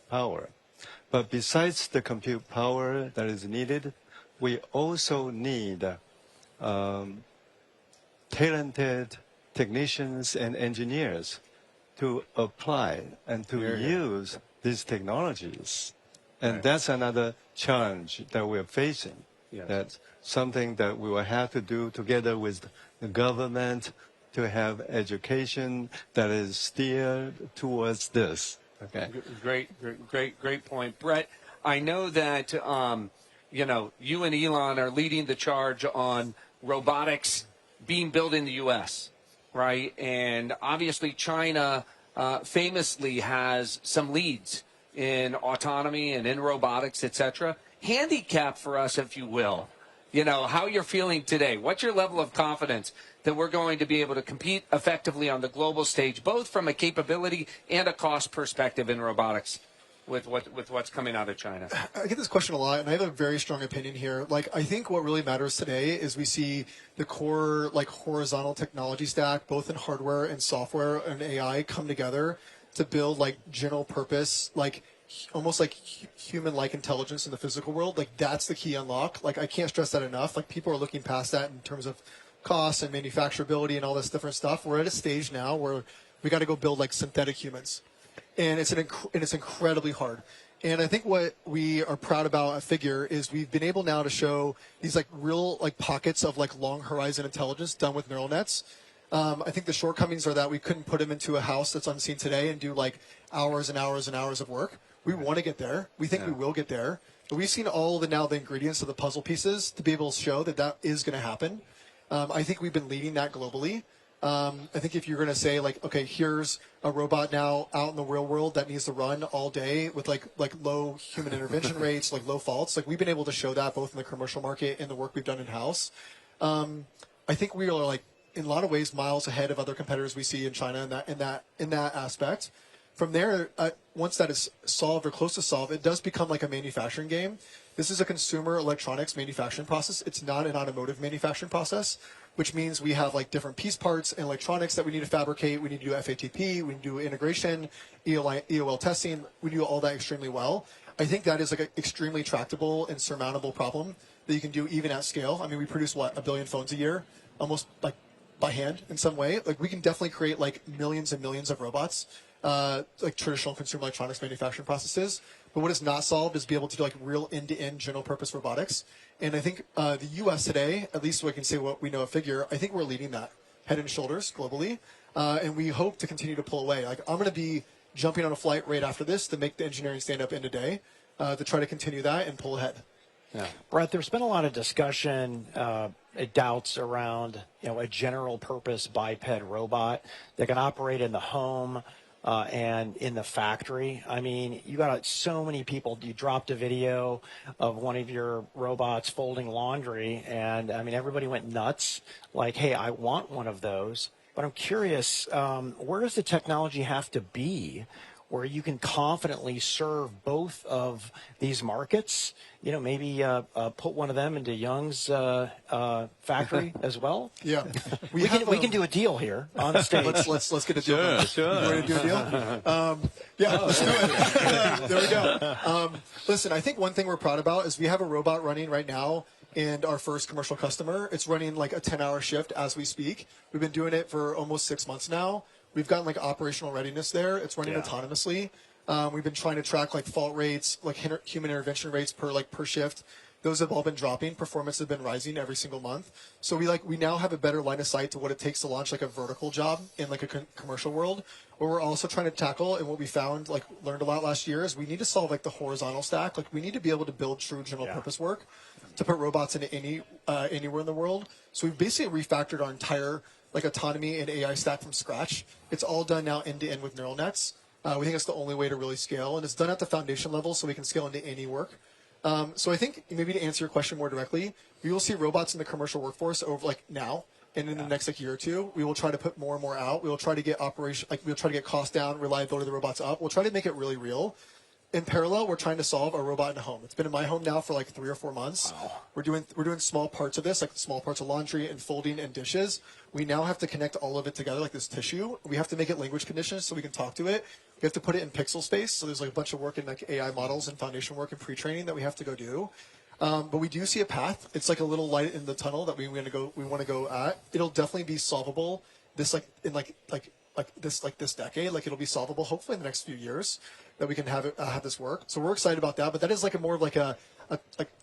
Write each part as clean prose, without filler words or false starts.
power. But besides the compute power that is needed, we also need talented technicians and engineers to apply and to use these technologies. And that's another challenge that we're facing. That's something that we will have to do together with the government to have education that is steered towards this. Okay. Great point. Brett, I know that, you know, you and Elon are leading the charge on robotics being built in the U.S., right? And obviously China famously has some leads in autonomy and in robotics, etc. Handicap for us, if you will, you know, how you're feeling today. What's your level of confidence that we're going to be able to compete effectively on the global stage, both from a capability and a cost perspective in robotics with what's coming out of China? I get this question a lot, and I have a very strong opinion here. Like, I think what really matters today is we see the core, like, horizontal technology stack, both in hardware and software and AI, come together to build, like, general purpose, like, almost like human-like intelligence in the physical world. Like, that's the key unlock. Like, I can't stress that enough. Like, people are looking past that in terms of cost and manufacturability and all this different stuff. We're at a stage now where we got to go build, like, synthetic humans. And it's incredibly hard. And I think what we are proud about at Figure is we've been able now to show these, like, real, like, pockets of, like, long horizon intelligence done with neural nets. I think the shortcomings are that we couldn't put them into a house that's unseen today and do, like, hours and hours and hours of work. We want to get there. We think we will get there. But we've seen all the ingredients of the puzzle pieces to be able to show that that is going to happen. I think we've been leading that globally. I think if you're going to say, like, okay, here's a robot now out in the real world that needs to run all day with like low human intervention rates, like low faults, like we've been able to show that both in the commercial market and the work we've done in house. I think we are, like, in a lot of ways miles ahead of other competitors we see in China in that aspect. From there, once that is solved or close to solved, it does become like a manufacturing game. This is a consumer electronics manufacturing process. It's not an automotive manufacturing process, which means we have, like, different piece parts and electronics that we need to fabricate. We need to do FATP. We need to do integration, EOL testing. We do all that extremely well. I think that is, like, an extremely tractable and surmountable problem that you can do even at scale. I mean, we produce, what, 1 billion phones a year, almost, like, by hand in some way. Like, we can definitely create, like, millions and millions of robots, like traditional consumer electronics manufacturing processes. But what is not solved is be able to do, like, real end-to-end general-purpose robotics. And I think the U.S. today, at least we can say what we know at Figure, I think we're leading that head and shoulders globally. And we hope to continue to pull away. Like, I'm going to be jumping on a flight right after this to make the engineering stand up in a day to try to continue that and pull ahead. Yeah. Brett, there's been a lot of discussion, doubts around, you know, a general-purpose biped robot that can operate in the home and in the factory. I mean, you got so many people. You dropped a video of one of your robots folding laundry, and I mean, everybody went nuts. Like, hey, I want one of those. But I'm curious, where does the technology have to be where you can confidently serve both of these markets? You know, maybe put one of them into Young's factory as well. Yeah, we can do a deal here on the stage. let's get a deal. Sure. You ready to do a deal? Yeah, let's do it. There we go. Listen, I think one thing we're proud about is we have a robot running right now. And our first commercial customer, it's running like a 10-hour shift as we speak. We've been doing it for almost 6 months now. We've gotten, like, operational readiness there. It's running autonomously. We've been trying to track, like, fault rates, like human intervention rates per shift. Those have all been dropping. Performance has been rising every single month. So we now have a better line of sight to what it takes to launch, like, a vertical job in, like, a commercial world. What we're also trying to tackle, and what we found, like, learned a lot last year, is we need to solve, like, the horizontal stack. Like, we need to be able to build true general purpose work to put robots into anywhere in the world. So we've basically refactored our entire, like, autonomy and AI stack from scratch. It's all done now end to end with neural nets. We think it's the only way to really scale, and it's done at the foundation level, so we can scale into any work. So I think, maybe to answer your question more directly, we will see robots in the commercial workforce over, like, now, and in the next, like, year or two. We will try to put more and more out. We will try to get we'll try to get costs down, reliability of the robots up. We'll try to make it really real. in parallel, we're trying to solve a robot in a home. It's been in my home now for like 3 or 4 months. Wow. We're doing small parts of this, like small parts of laundry and folding and dishes. We now have to connect all of it together, like this tissue. We have to make it language conditioned so we can talk to it. We have to put it in pixel space. So there's like a bunch of work in like AI models and foundation work and pre-training that we have to go do. But we do see a path. It's like a little light in the tunnel that we want to go at. It'll definitely be solvable. This this decade, like it'll be solvable hopefully in the next few years that we can have this work. So we're excited about that. But that is like more of like a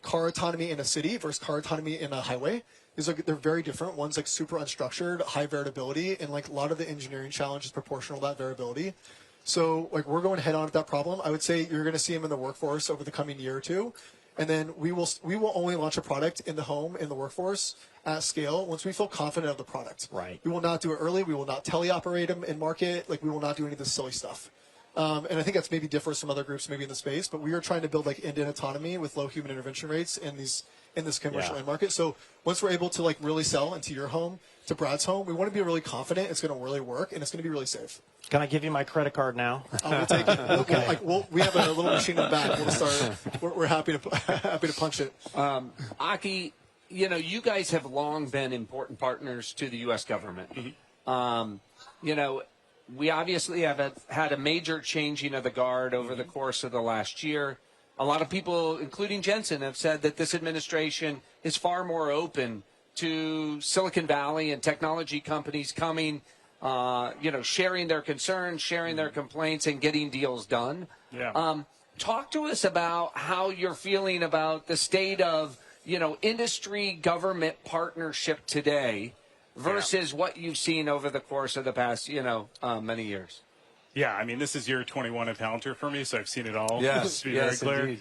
car autonomy in a city versus car autonomy in a highway. They're very different. One's like super unstructured, high variability, and like a lot of the engineering challenge is proportional to that variability. So like we're going head on at that problem. I would say you're going to see them in the workforce over the coming year or two. And then we will only launch a product in the home, in the workforce, at scale once we feel confident of the product. Right. We will not do it early. We will not teleoperate them in market. Like we will not do any of this silly stuff. And I think that's maybe differs from other groups maybe in the space. But we are trying to build like end-to-end autonomy with low human intervention rates in this commercial end market. So once we're able to like really sell into your home, to Brad's home, we want to be really confident it's going to really work and it's going to be really safe. Can I give you my credit card now? We'll take it. Okay. We have a little machine in the back. We'll start. We're happy to punch it. Aki, you guys have long been important partners to the U.S. government. Mm-hmm. We obviously have had a major changing of the guard over the course of the last year. A lot of people, including Jensen, have said that this administration is far more open to Silicon Valley and technology companies coming, sharing their concerns, sharing their complaints, and getting deals done. Yeah. Talk to us about how you're feeling about the state of, industry-government partnership today versus what you've seen over the course of the past, many years. Yeah, I mean, this is year 21 at Palantir for me, so I've seen it all. Yes, to be very clear.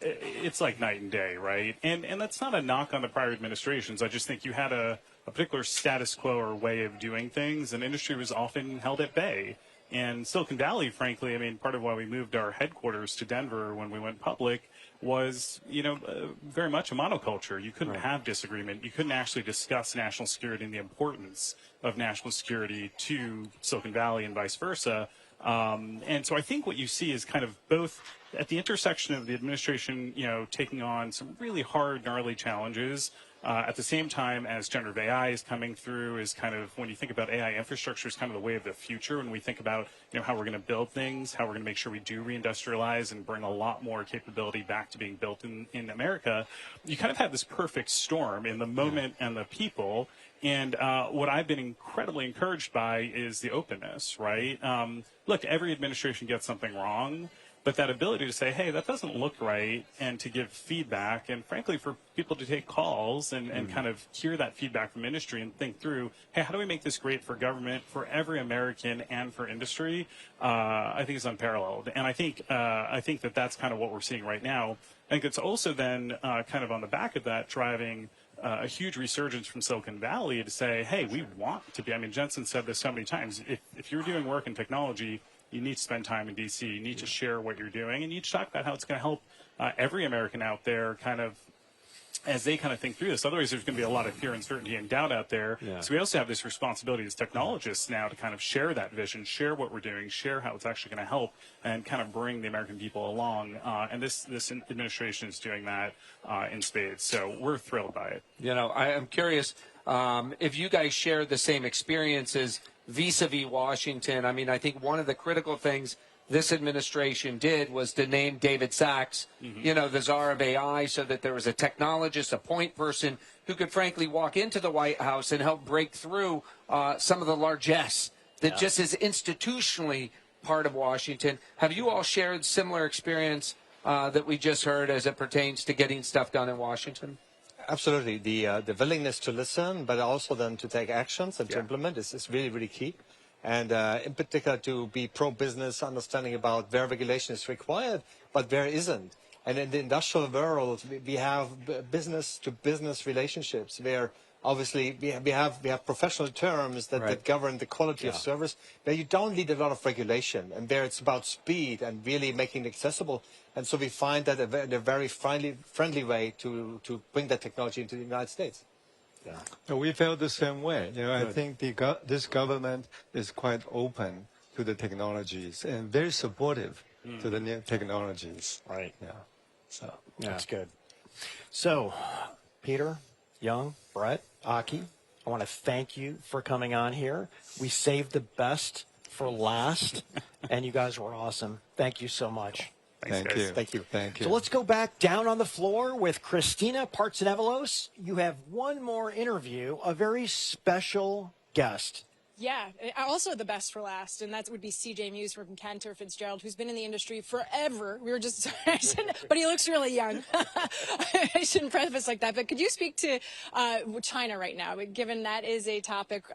It's like night and day, right? And that's not a knock on the prior administrations. I just think you had a particular status quo or way of doing things, and industry was often held at bay. And Silicon Valley, frankly, I mean, part of why we moved our headquarters to Denver when we went public was, very much a monoculture. You couldn't have disagreement. You couldn't actually discuss national security and the importance of national security to Silicon Valley and vice versa. And so I think what you see is kind of both at the intersection of the administration, taking on some really hard, gnarly challenges, at the same time as generative AI is coming through, is kind of, when you think about AI infrastructure, is kind of the way of the future. When we think about, how we're going to build things, how we're going to make sure we do reindustrialize and bring a lot more capability back to being built in America, you kind of have this perfect storm in the moment and the people. And what I've been incredibly encouraged by is the openness, right? Look, every administration gets something wrong. But that ability to say, hey, that doesn't look right, and to give feedback, and frankly, for people to take calls and kind of hear that feedback from industry and think through, hey, how do we make this great for government, for every American, and for industry, I think is unparalleled. And I think that that's kind of what we're seeing right now. I think it's also then kind of on the back of that driving a huge resurgence from Silicon Valley to say, hey, we want to be, I mean, Jensen said this so many times, if you're doing work in technology, you need to spend time in D.C. You need to share what you're doing, and you need to talk about how it's going to help every American out there kind of as they kind of think through this. Otherwise, there's going to be a lot of fear, uncertainty, and doubt out there. Yeah. So we also have this responsibility as technologists now to kind of share that vision, share what we're doing, share how it's actually going to help, and kind of bring the American people along. And this administration is doing that in spades. So we're thrilled by it. I am curious if you guys share the same experiences vis-a-vis Washington. I mean, I think one of the critical things this administration did was to name David Sachs, the czar of AI, so that there was a technologist, a point person who could frankly walk into the White House and help break through some of the largesse that just is institutionally part of Washington. Have you all shared similar experience that we just heard as it pertains to getting stuff done in Washington? Absolutely. The willingness to listen, but also then to take actions and to implement is really, really key. And in particular, to be pro-business, understanding about where regulation is required, but where isn't. And in the industrial world, we have business-to-business relationships where obviously we have professional terms that govern the quality of service, where you don't need a lot of regulation, and where it's about speed and really making it accessible. And so we find that a very friendly way to bring that technology into the United States. Yeah. We felt the same way. I think this government is quite open to the technologies and very supportive to the new technologies. Right. Yeah. So That's good. So, Peter, Young, Brett, Aki, I want to thank you for coming on here. We saved the best for last, and you guys were awesome. Thank you so much. thank you. Thank you. Thank you. So let's go back down on the floor with Christina Partsenevelos. You have one more interview, a very special guest. Yeah, also the best for last, and that would be CJ Muse from Cantor Fitzgerald, who's been in the industry forever. We were just, but he looks really young. I shouldn't preface like that, but could you speak to China right now, given that is a topic?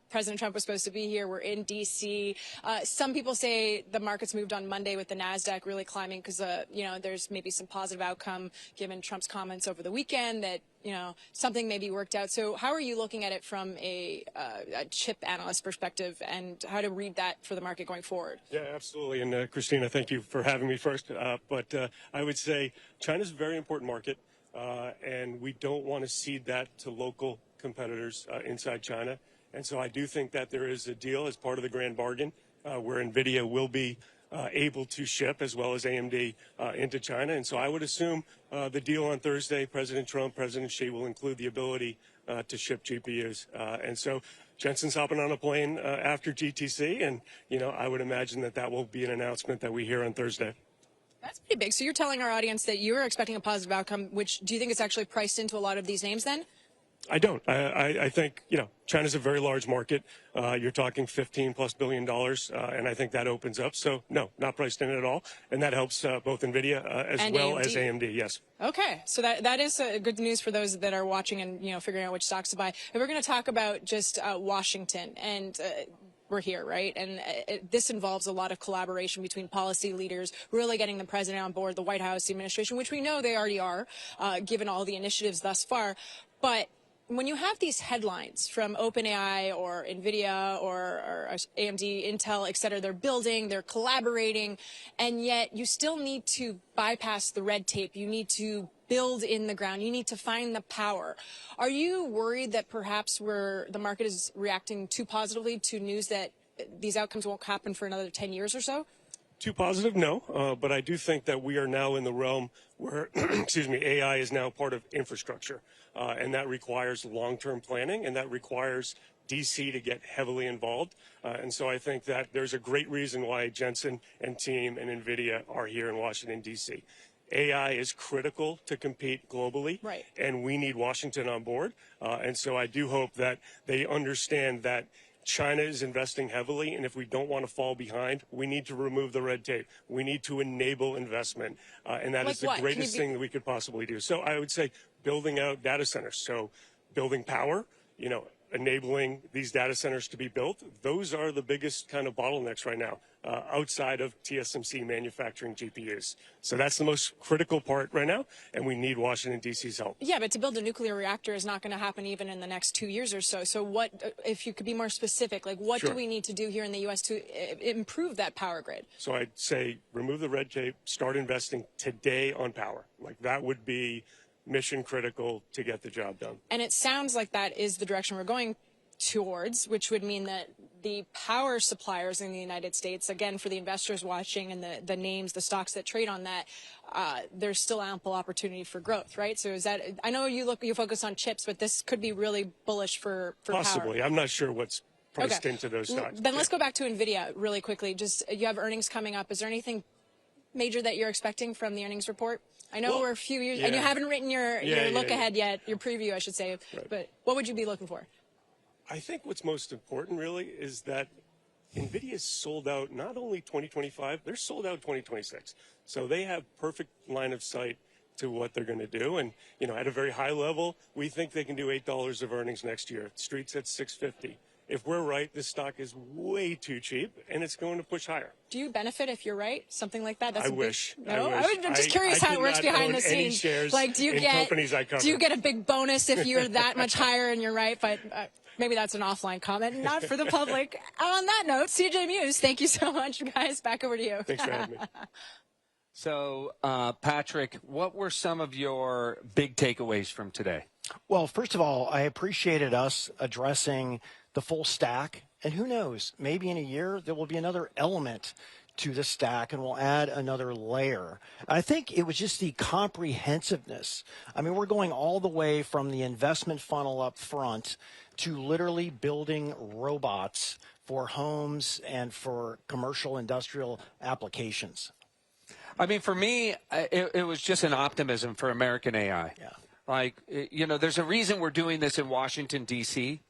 President Trump was supposed to be here. We're in D.C. Some people say the markets moved on Monday with the NASDAQ really climbing because, there's maybe some positive outcome given Trump's comments over the weekend that, something may be worked out. So how are you looking at it from a chip analyst perspective and how to read that for the market going forward? Yeah, absolutely. And Christina, thank you for having me first. But I would say China's a very important market, and we don't want to cede that to local competitors inside China. And so I do think that there is a deal as part of the grand bargain where Nvidia will be able to ship, as well as AMD, into China. And so I would assume the deal on Thursday, President Trump, President Xi will include the ability to ship GPUs. And so Jensen's hopping on a plane after GTC, and, I would imagine that will be an announcement that we hear on Thursday. That's pretty big. So you're telling our audience that you're expecting a positive outcome, which do you think it's actually priced into a lot of these names then? I don't. I think, China's a very large market. You're talking $15+ billion, and I think that opens up. So, no, not priced in at all. And that helps both NVIDIA as and well AMD. as AMD, yes. Okay, so that is good news for those that are watching and, figuring out which stocks to buy. And we're going to talk about just Washington and we're here, right? And this involves a lot of collaboration between policy leaders, really getting the president on board, the White House, the administration, which we know they already are, given all the initiatives thus far. But when you have these headlines from OpenAI or Nvidia or AMD, Intel, et cetera, they're building, they're collaborating, and yet you still need to bypass the red tape. You need to build in the ground. You need to find the power. Are you worried that perhaps the market is reacting too positively to news that these outcomes won't happen for another 10 years or so? Too positive, no. But I do think that we are now in the realm where, AI is now part of infrastructure. And that requires long-term planning, and that requires D.C. to get heavily involved. And so I think that there's a great reason why Jensen and team and NVIDIA are here in Washington, D.C. AI is critical to compete globally, right, and we need Washington on board. And so I do hope that they understand that China is investing heavily, and if we don't want to fall behind, we need to remove the red tape. We need to enable investment, and that is the greatest thing that we could possibly do. So I would say building out data centers, so building power, enabling these data centers to be built. Those are the biggest kind of bottlenecks right now, outside of TSMC manufacturing GPUs. So that's the most critical part right now, and we need Washington, D.C.'s help. Yeah, but to build a nuclear reactor is not going to happen even in the next 2 years or so. So what, if you could be more specific, like what do we need to do here in the U.S. to improve that power grid? So I'd say remove the red tape, start investing today on power. Like that would be mission critical to get the job done. And it sounds like that is the direction we're going towards, which would mean that the power suppliers in the United States, again, for the investors watching and the names, the stocks that trade on that, there's still ample opportunity for growth, right? So is that, I know you focus on chips, but this could be really bullish for possibly power. I'm not sure what's priced into those stocks. Then let's go back to Nvidia really quickly. Just, you have earnings coming up. Is there anything major that you're expecting from the earnings report? I know we're a few years, and you haven't written your look ahead yet, your preview, I should say, but what would you be looking for? I think what's most important really is that NVIDIA is sold out not only 2025, they're sold out 2026. So they have perfect line of sight to what they're going to do. And, at a very high level, we think they can do $8 of earnings next year. Street's at $6.50. If we're right, this stock is way too cheap, and it's going to push higher. Do you benefit if you're right? Something like that? I wish. No? I'm just curious how it works behind the scenes. Like, do you get a big bonus if you're that much higher and you're right? But maybe that's an offline comment, not for the public. On that note, CJ Muse, thank you so much, guys. Back over to you. Thanks for having me. So, Patrick, what were some of your big takeaways from today? Well, first of all, I appreciated us addressing the full stack. And who knows, maybe in a year there will be another element to the stack and we'll add another layer. I think it was just the comprehensiveness. I mean, we're going all the way from the investment funnel up front to literally building robots for homes and for commercial industrial applications. I mean, for me, it was just an optimism for American AI. Yeah. Like, you know, there's a reason we're doing this in Washington, D.C.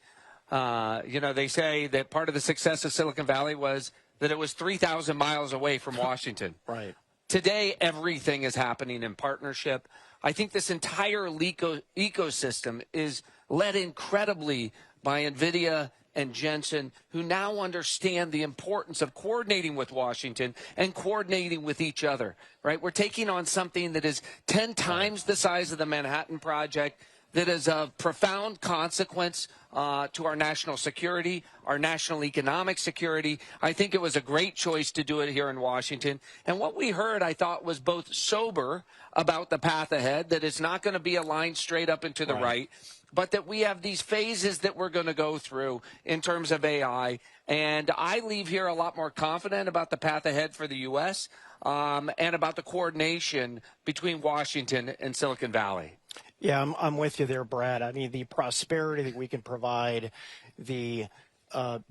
You know, they say that part of the success of Silicon Valley was that it was 3,000 miles away from Washington. Right. Today, everything is happening in partnership. I think this entire ecosystem is led incredibly by NVIDIA and Jensen, who now understand the importance of coordinating with Washington and coordinating with each other, right? We're taking on something that is 10 times the size of the Manhattan Project, that is of profound consequence to our national security, our national economic security. I think it was a great choice to do it here in Washington. And what we heard, I thought, was both sober about the path ahead, that it's not going to be a line straight up and to the right, but that we have these phases that we're going to go through in terms of AI. And I leave here a lot more confident about the path ahead for the U.S. And about the coordination between Washington and Silicon Valley. Yeah, I'm with you there, Brad. I mean, the prosperity that we can provide, the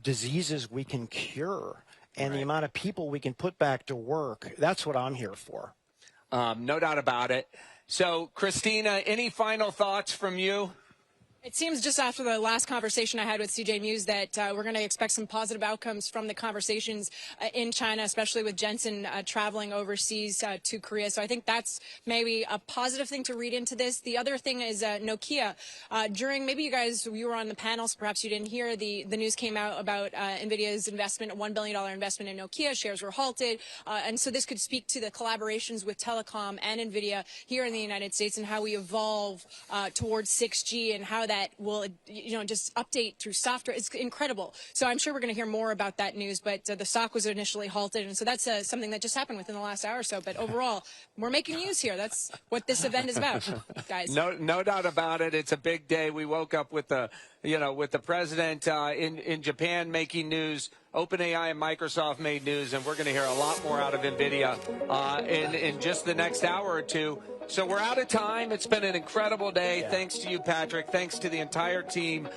diseases we can cure, and the amount of people we can put back to work, that's what I'm here for. No doubt about it. So, Christina, any final thoughts from you? It seems just after the last conversation I had with CJ Muse that we're going to expect some positive outcomes from the conversations in China, especially with Jensen traveling overseas to Korea. So I think that's maybe a positive thing to read into this. The other thing is Nokia. During, maybe you were on the panel, so perhaps you didn't hear, the news came out about NVIDIA's investment, a $1 billion investment in Nokia. Shares were halted. And so this could speak to the collaborations with telecom and NVIDIA here in the United States and how we evolve towards 6G and how that will, just update through software. It's incredible. So I'm sure we're going to hear more about that news, but the stock was initially halted. And so that's something that just happened within the last hour or so. But overall, we're making news here. That's what this event is about, guys. No doubt about it. It's a big day. We woke up with the president in Japan making news. OpenAI and Microsoft made news, and we're going to hear a lot more out of NVIDIA in just the next hour or two. So we're out of time. It's been an incredible day. Yeah. Thanks to you, Patrick. Thanks to the entire team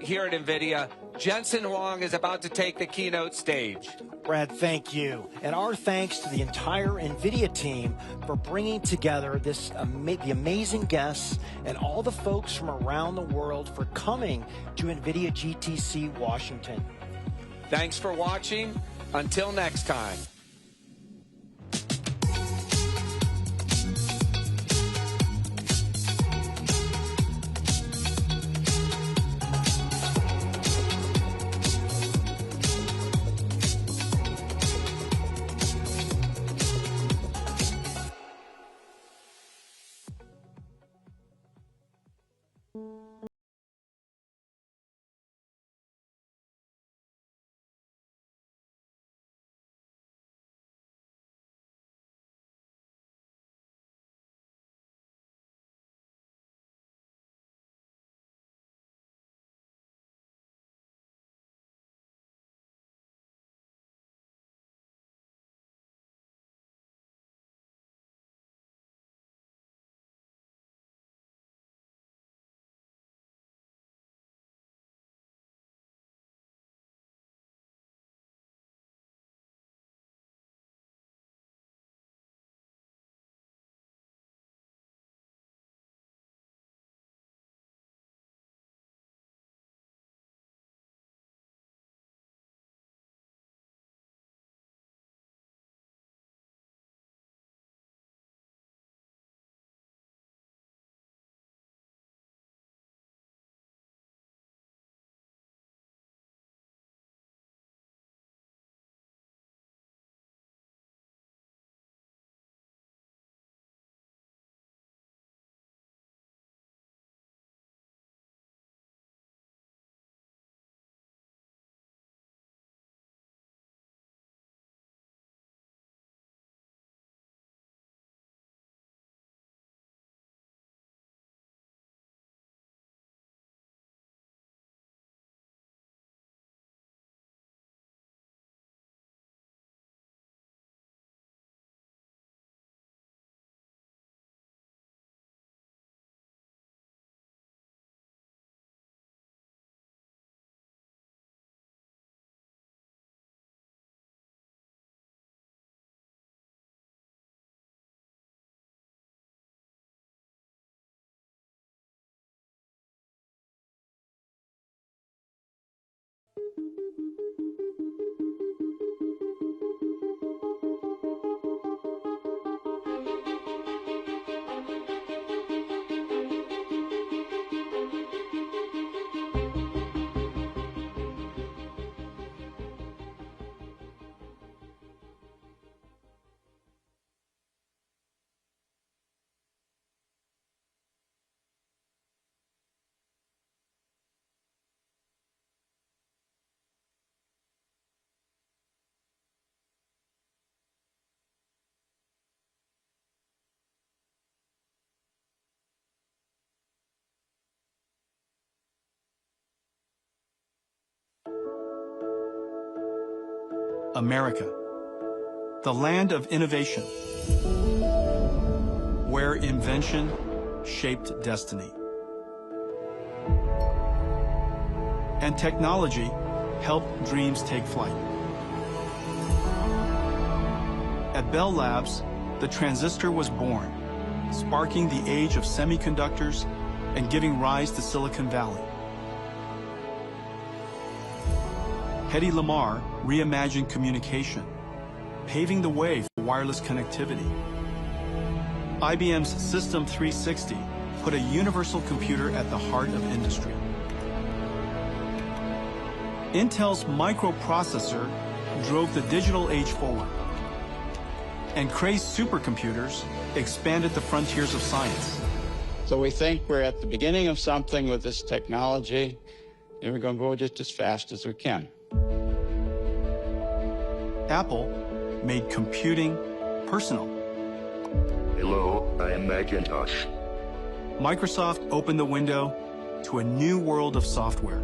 here at NVIDIA. Jensen Huang is about to take the keynote stage. Brad, thank you. And our thanks to the entire NVIDIA team for bringing together this the amazing guests and all the folks from around the world for coming to NVIDIA GTC Washington. Thanks for watching. Until next time. America, the land of innovation, where invention shaped destiny, and technology helped dreams take flight. At Bell Labs, the transistor was born, sparking the age of semiconductors and giving rise to Silicon Valley. Hedy Lamarr reimagined communication, paving the way for wireless connectivity. IBM's System 360 put a universal computer at the heart of industry. Intel's microprocessor drove the digital age forward. And Cray's supercomputers expanded the frontiers of science. So we think we're at the beginning of something with this technology, and we're going to go just as fast as we can. Apple made computing personal. Hello, I am Macintosh. Microsoft opened the window to a new world of software.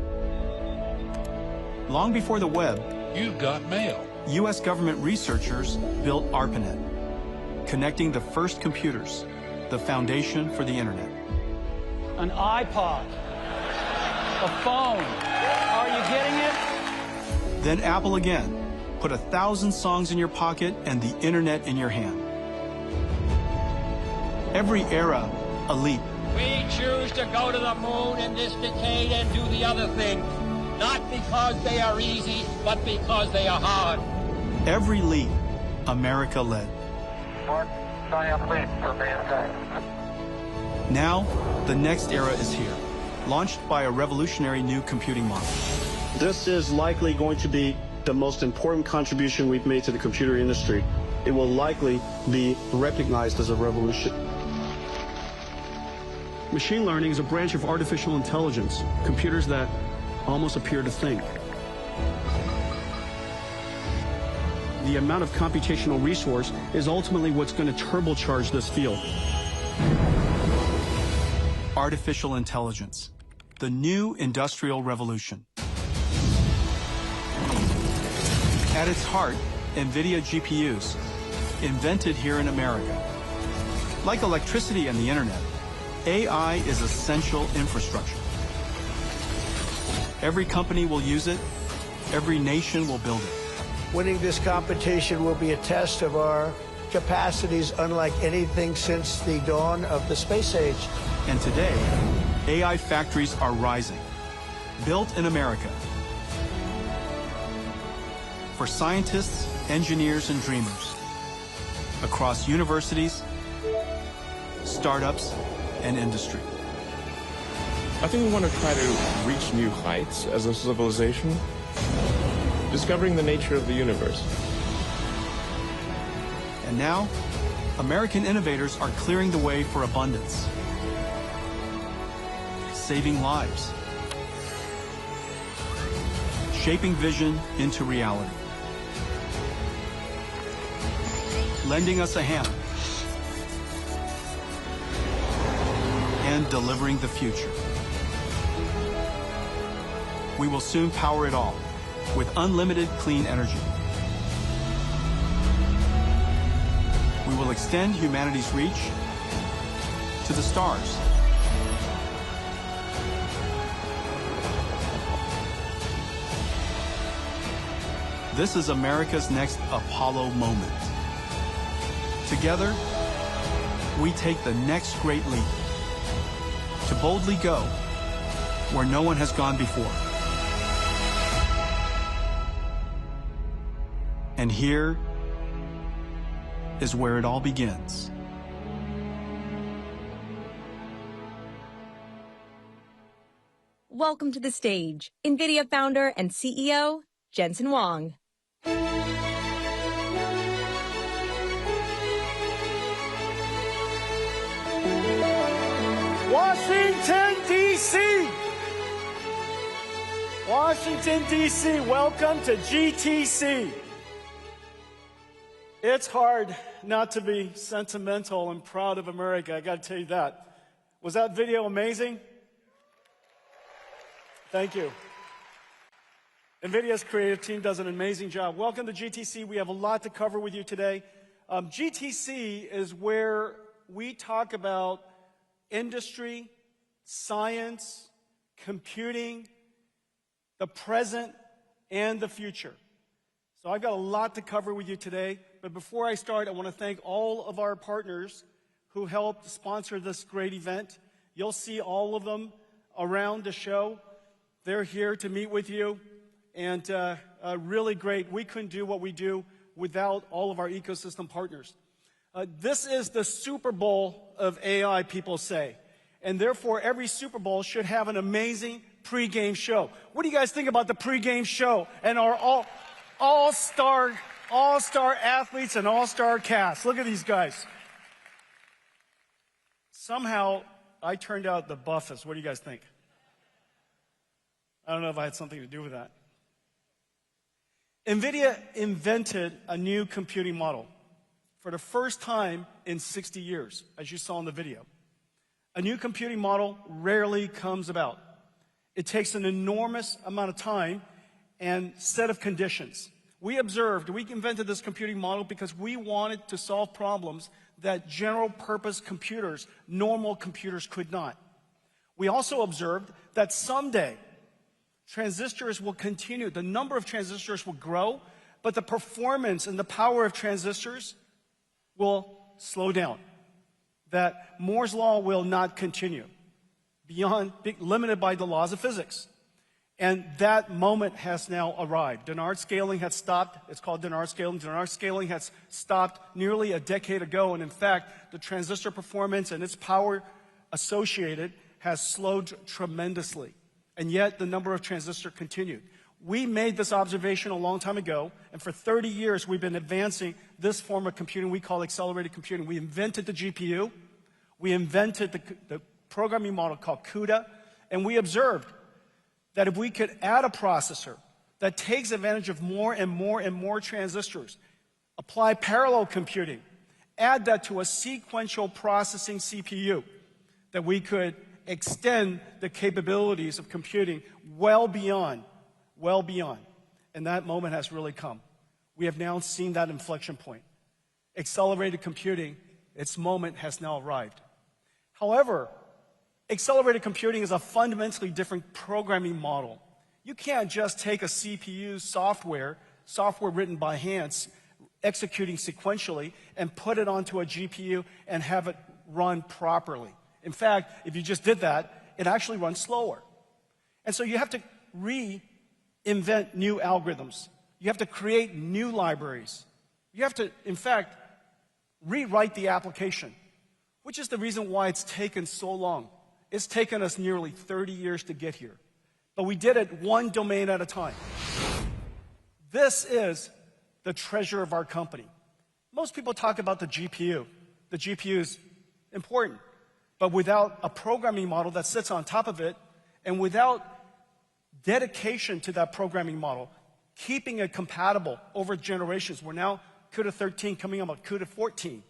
Long before the web, You've got mail. U.S. government researchers built ARPANET, connecting the first computers, the foundation for the internet. An iPod, a phone. Are you getting it? Then Apple again, put 1,000 songs in your pocket and the internet in your hand. Every era, a leap. We choose to go to the moon in this decade and do the other thing, not because they are easy, but because they are hard. Every leap, America led. One giant leap for mankind. Now, the next era is here, launched by a revolutionary new computing model. This is likely going to be the most important contribution we've made to the computer industry. It will likely be recognized as a revolution. Machine learning is a branch of artificial intelligence, computers that almost appear to think. The amount of computational resource is ultimately what's going to turbocharge this field. Artificial intelligence, the new industrial revolution. At its heart, Nvidia GPUs, invented here in America. Like electricity and the internet, AI is essential infrastructure. Every company will use it, every nation will build it. Winning this competition will be a test of our capacities unlike anything since the dawn of the space age. And today, AI factories are rising, built in America. For scientists, engineers, and dreamers, across universities, startups, and industry. I think we want to try to reach new heights as a civilization, discovering the nature of the universe. And now, American innovators are clearing the way for abundance, saving lives, shaping vision into reality, lending us a hand, and delivering the future. We will soon power it all with unlimited clean energy. We will extend humanity's reach to the stars. This is America's next Apollo moment. Together, we take the next great leap to boldly go where no one has gone before. And here is where it all begins. Welcome to the stage, NVIDIA founder and CEO, Jensen Huang. Washington, D.C. Washington, D.C., welcome to GTC. It's hard not to be sentimental and proud of America, I got to tell you that. Was that video amazing? Thank you. NVIDIA's creative team does an amazing job. Welcome to GTC. We have a lot to cover with you today. GTC is where we talk about industry, science, computing, the present, and the future. So I've got a lot to cover with you today. But before I start, I want to thank all of our partners who helped sponsor this great event. You'll see all of them around the show. They're here to meet with you, and really great. We couldn't do what we do without all of our ecosystem partners. This is the Super Bowl of AI, people say, and therefore every Super Bowl should have an amazing pregame show. What do you guys think about the pregame show and our all-star athletes and all-star cast? Look at these guys. Somehow I turned out the buffest. What do you guys think? I don't know if I had something to do with that. NVIDIA invented a new computing model for the first time in 60 years, as you saw in the video. A new computing model rarely comes about. It takes an enormous amount of time and set of conditions. We invented this computing model because we wanted to solve problems that general purpose computers, normal computers, could not. We also observed that someday transistors will continue. The number of transistors will grow, but the performance and the power of transistors will slow down. That Moore's law will not continue beyond, limited by the laws of physics. And that moment has now arrived. Dennard scaling has stopped. It's called Dennard scaling. Dennard scaling has stopped nearly a decade ago. And in fact, the transistor performance and its power associated has slowed tremendously. And yet the number of transistors continued. We made this observation a long time ago, and for 30 years we've been advancing this form of computing we call accelerated computing. We invented the GPU, we invented the programming model called CUDA, and we observed that if we could add a processor that takes advantage of more and more and more transistors, apply parallel computing, add that to a sequential processing CPU, that we could extend the capabilities of computing well beyond. And that moment has really come. We have now seen that inflection point. Accelerated computing, its moment has now arrived. However, accelerated computing is a fundamentally different programming model. You can't just take a CPU software written by hand, executing sequentially, and put it onto a GPU and have it run properly. In fact, if you just did that, it actually runs slower. And so you have to reinvent new algorithms. You have to create new libraries. You have to, in fact, rewrite the application, which is the reason why it's taken so long. It's taken us nearly 30 years to get here. But we did it one domain at a time. This is the treasure of our company. Most people talk about the GPU. The GPU is important. But without a programming model that sits on top of it, and without dedication to that programming model, keeping it compatible over generations, we're now CUDA 13 coming up with CUDA 14.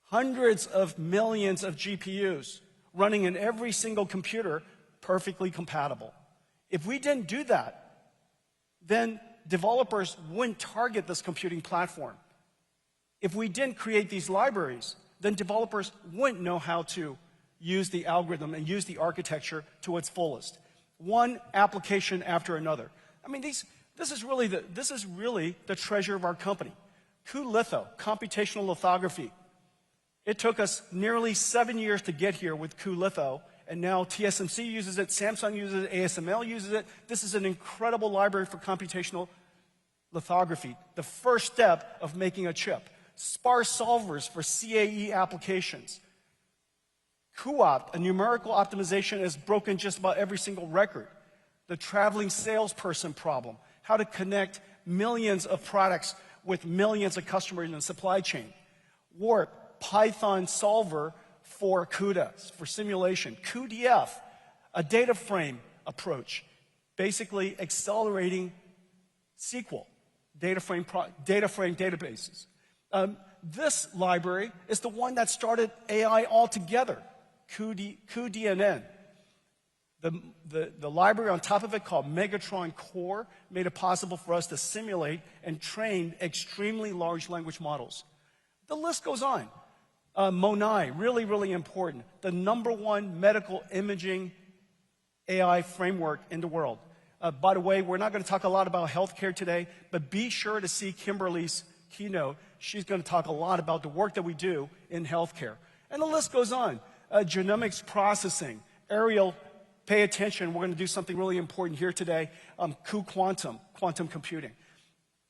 Hundreds of millions of GPUs running in every single computer, perfectly compatible. If we didn't do that, then developers wouldn't target this computing platform. If we didn't create these libraries, then developers wouldn't know how to use the algorithm and use the architecture to its fullest. One application after another. I mean, this is really the treasure of our company. cuLitho, computational lithography. It took us nearly 7 years to get here with cuLitho, and now TSMC uses it, Samsung uses it, ASML uses it. This is an incredible library for computational lithography, the first step of making a chip. Sparse solvers for CAE applications. QOpt, a numerical optimization, has broken just about every single record. The traveling salesperson problem, how to connect millions of products with millions of customers in the supply chain. Warp, Python solver for CUDA, for simulation. QDF, a data frame approach, basically accelerating SQL, data frame databases. This library is the one that started AI altogether, cuDNN. The library on top of it, called Megatron Core, made it possible for us to simulate and train extremely large language models. The list goes on. MONAI, really, really important. The #1 medical imaging AI framework in the world. By the way, we're not going to talk a lot about healthcare today, but be sure to see Kimberly's keynote. She's going to talk a lot about the work that we do in healthcare. And the list goes on. Genomics processing. Ariel, pay attention. We're going to do something really important here today. quantum computing.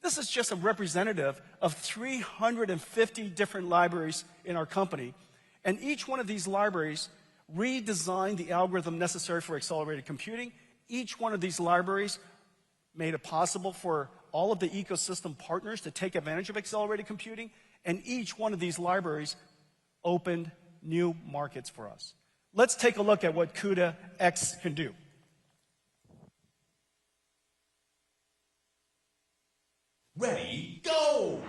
This is just a representative of 350 different libraries in our company. And each one of these libraries redesigned the algorithm necessary for accelerated computing. Each one of these libraries made it possible for all of the ecosystem partners to take advantage of accelerated computing. And each one of these libraries opened new markets for us. Let's take a look at what CUDA X can do. Ready, go!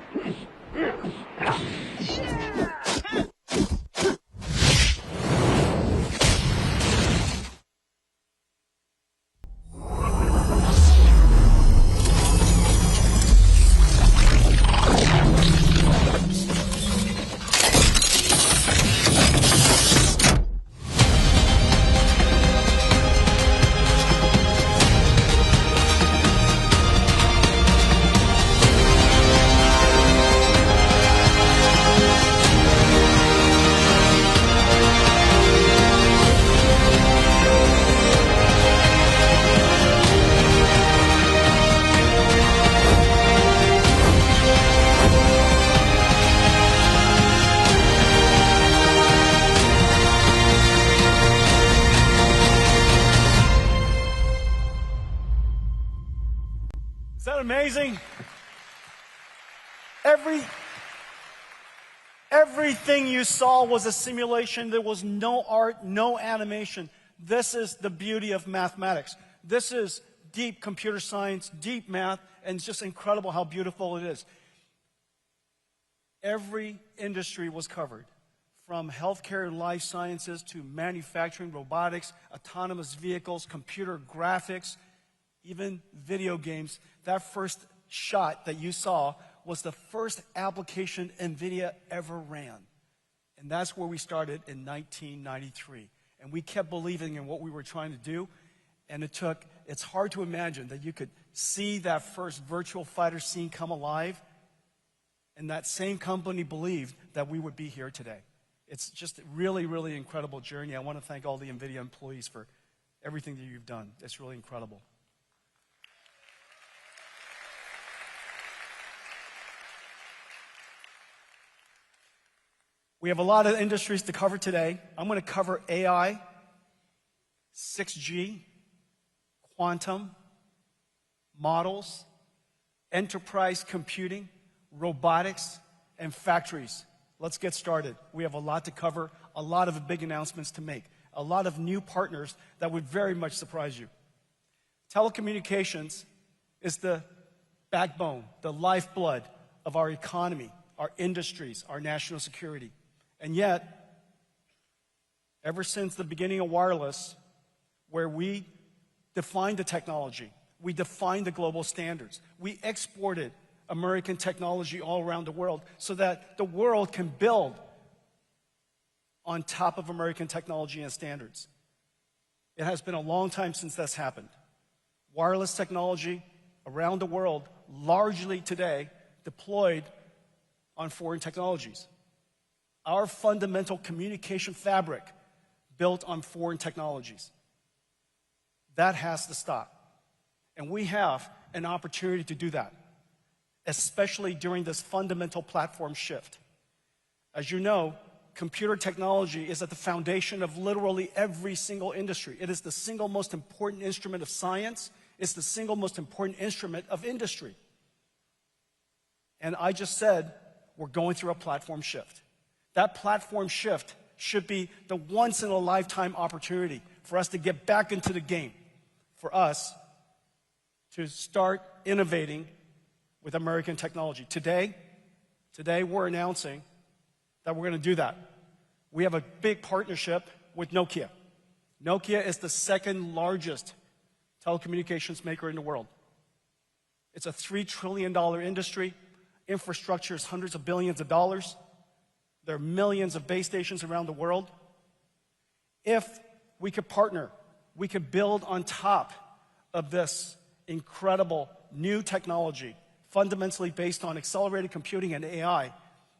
Is that amazing? Everything you saw was a simulation. There was no art, no animation. This is the beauty of mathematics. This is deep computer science, deep math, and it's just incredible how beautiful it is. Every industry was covered, from healthcare and life sciences to manufacturing, robotics, autonomous vehicles, computer graphics, even video games. That first shot that you saw was the first application NVIDIA ever ran. And that's where we started in 1993. And we kept believing in what we were trying to do. And it's hard to imagine that you could see that first virtual fighter scene come alive. And that same company believed that we would be here today. It's just a really, really incredible journey. I want to thank all the NVIDIA employees for everything that you've done. It's really incredible. We have a lot of industries to cover today. I'm going to cover AI, 6G, quantum, models, enterprise computing, robotics, and factories. Let's get started. We have a lot to cover, a lot of big announcements to make, a lot of new partners that would very much surprise you. Telecommunications is the backbone, the lifeblood of our economy, our industries, our national security. And yet, ever since the beginning of wireless, where we defined the technology, we defined the global standards, we exported American technology all around the world so that the world can build on top of American technology and standards. It has been a long time since that's happened. Wireless technology around the world, largely today, deployed on foreign technologies. Our fundamental communication fabric built on foreign technologies. That has to stop. And we have an opportunity to do that. especially during this fundamental platform shift. As you know, computer technology is at the foundation of literally every single industry. It is the single most important instrument of science. It's the single most important instrument of industry. And I just said we're going through a platform shift. That platform shift should be the once-in-a-lifetime opportunity for us to get back into the game, for us to start innovating with American technology. Today we're announcing that we're going to do that. We have a big partnership with Nokia. Nokia is the second largest telecommunications maker in the world. It's a $3 trillion industry. Infrastructure is hundreds of billions of dollars. There are millions of base stations around the world. If we could partner, we could build on top of this incredible new technology, fundamentally based on accelerated computing and AI,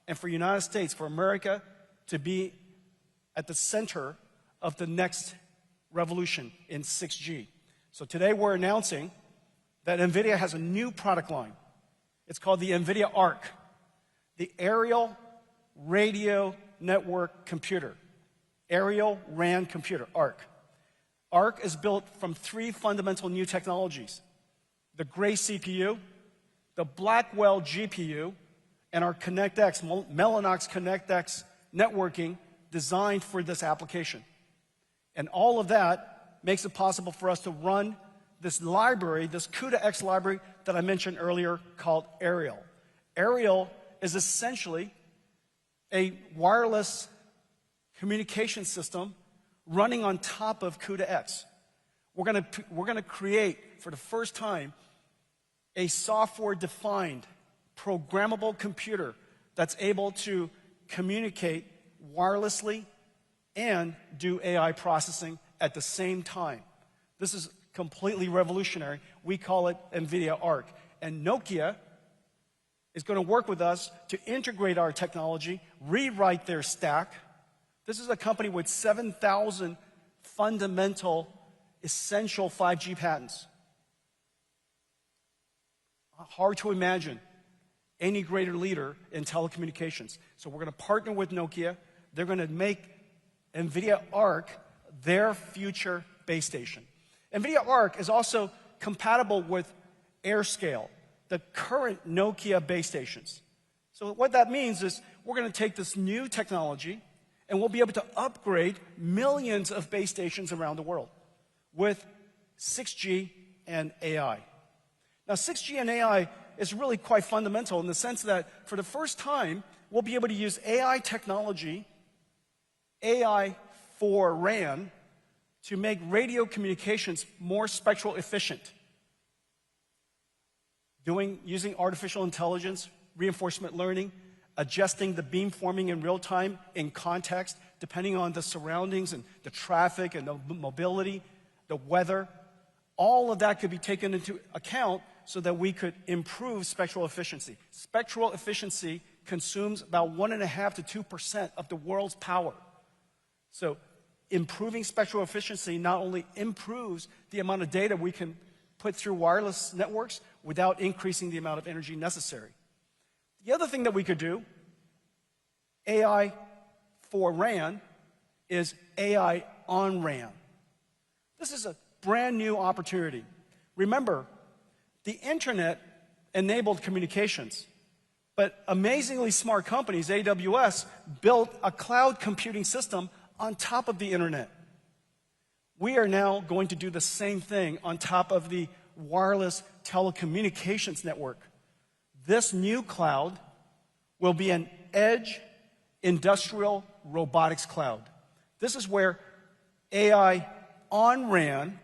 and for the United States, for America to be at the center of the next revolution in 6G. So today we're announcing that NVIDIA has a new product line. It's called the NVIDIA ARC, the Aerial Radio Network Computer. Aerial RAN Computer, ARC. ARC is built from 3 fundamental new technologies: the Gray CPU, the Blackwell GPU, and our ConnectX, Mellanox ConnectX networking designed for this application. And all of that makes it possible for us to run this library, this CUDA-X library that I mentioned earlier called Aerial. Aerial is essentially a wireless communication system running on top of CUDA-X. We're going to create, for the first time, a software-defined, programmable computer that's able to communicate wirelessly and do AI processing at the same time. This is completely revolutionary. We call it NVIDIA ARC. And Nokia is going to work with us to integrate our technology, rewrite their stack. This is a company with 7,000 fundamental, essential 5G patents. Hard to imagine any greater leader in telecommunications. So we're going to partner with Nokia. They're going to make NVIDIA ARC their future base station. NVIDIA ARC is also compatible with AirScale, the current Nokia base stations. So what that means is we're going to take this new technology and we'll be able to upgrade millions of base stations around the world with 6G and AI. Now, 6G and AI is really quite fundamental in the sense that for the first time, we'll be able to use AI technology, AI for RAN, to make radio communications more spectral efficient. Using artificial intelligence, reinforcement learning, adjusting the beamforming in real time in context, depending on the surroundings and the traffic and the mobility, the weather. All of that could be taken into account so that we could improve spectral efficiency. Spectral efficiency consumes about 1.5% to 2% of the world's power. So improving spectral efficiency not only improves the amount of data we can put through wireless networks without increasing the amount of energy necessary. The other thing that we could do, AI for RAN, is AI on RAN. This is a brand new opportunity. Remember, the internet enabled communications, but amazingly smart companies, AWS, built a cloud computing system on top of the internet. We are now going to do the same thing on top of the wireless telecommunications network. This new cloud will be an edge industrial robotics cloud. This is where AI on RAN,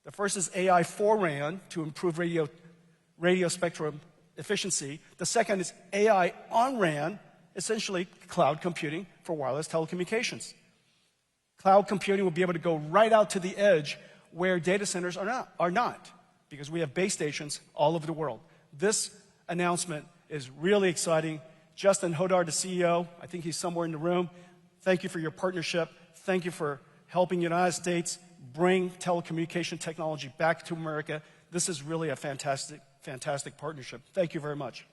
the first is AI for RAN to improve radio spectrum efficiency. The second is AI on RAN, essentially cloud computing for wireless telecommunications. Cloud computing will be able to go right out to the edge where data centers are not, because we have base stations all over the world. This announcement is really exciting. Justin Hodar, the CEO, I think he's somewhere in the room. Thank you for your partnership. Thank you for helping the United States bring telecommunication technology back to America. This is really a fantastic fantastic partnership. Thank you very much.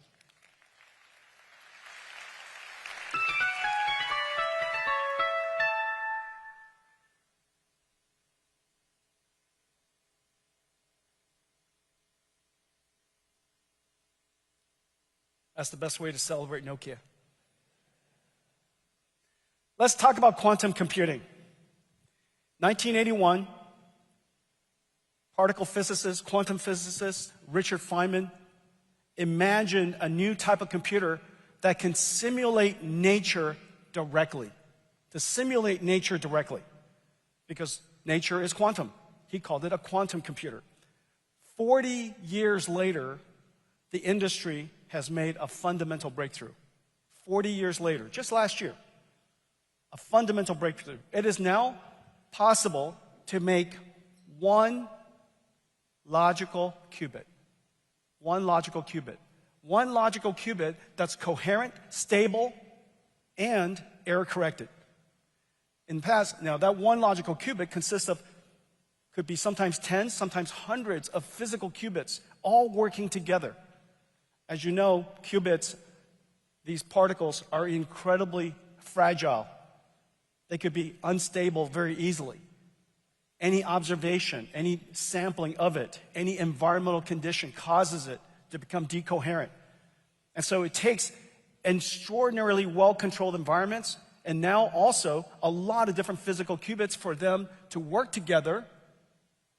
That's the best way to celebrate Nokia. Let's talk about quantum computing. 1981, particle physicist, quantum physicist Richard Feynman imagined a new type of computer that can simulate nature directly. To simulate nature directly. Because nature is quantum. He called it a quantum computer. 40 years later, the industry has made a fundamental breakthrough. 40 years later, just last year, a fundamental breakthrough. It is now possible to make one logical qubit. One logical qubit. One logical qubit that's coherent, stable, and error-corrected. In the past, now that one logical qubit consists of, could be sometimes tens, sometimes hundreds of physical qubits, all working together. As you know, qubits, these particles are incredibly fragile. They could be unstable very easily. Any observation, any sampling of it, any environmental condition causes it to become decoherent. And so it takes extraordinarily well-controlled environments and now also a lot of different physical qubits for them to work together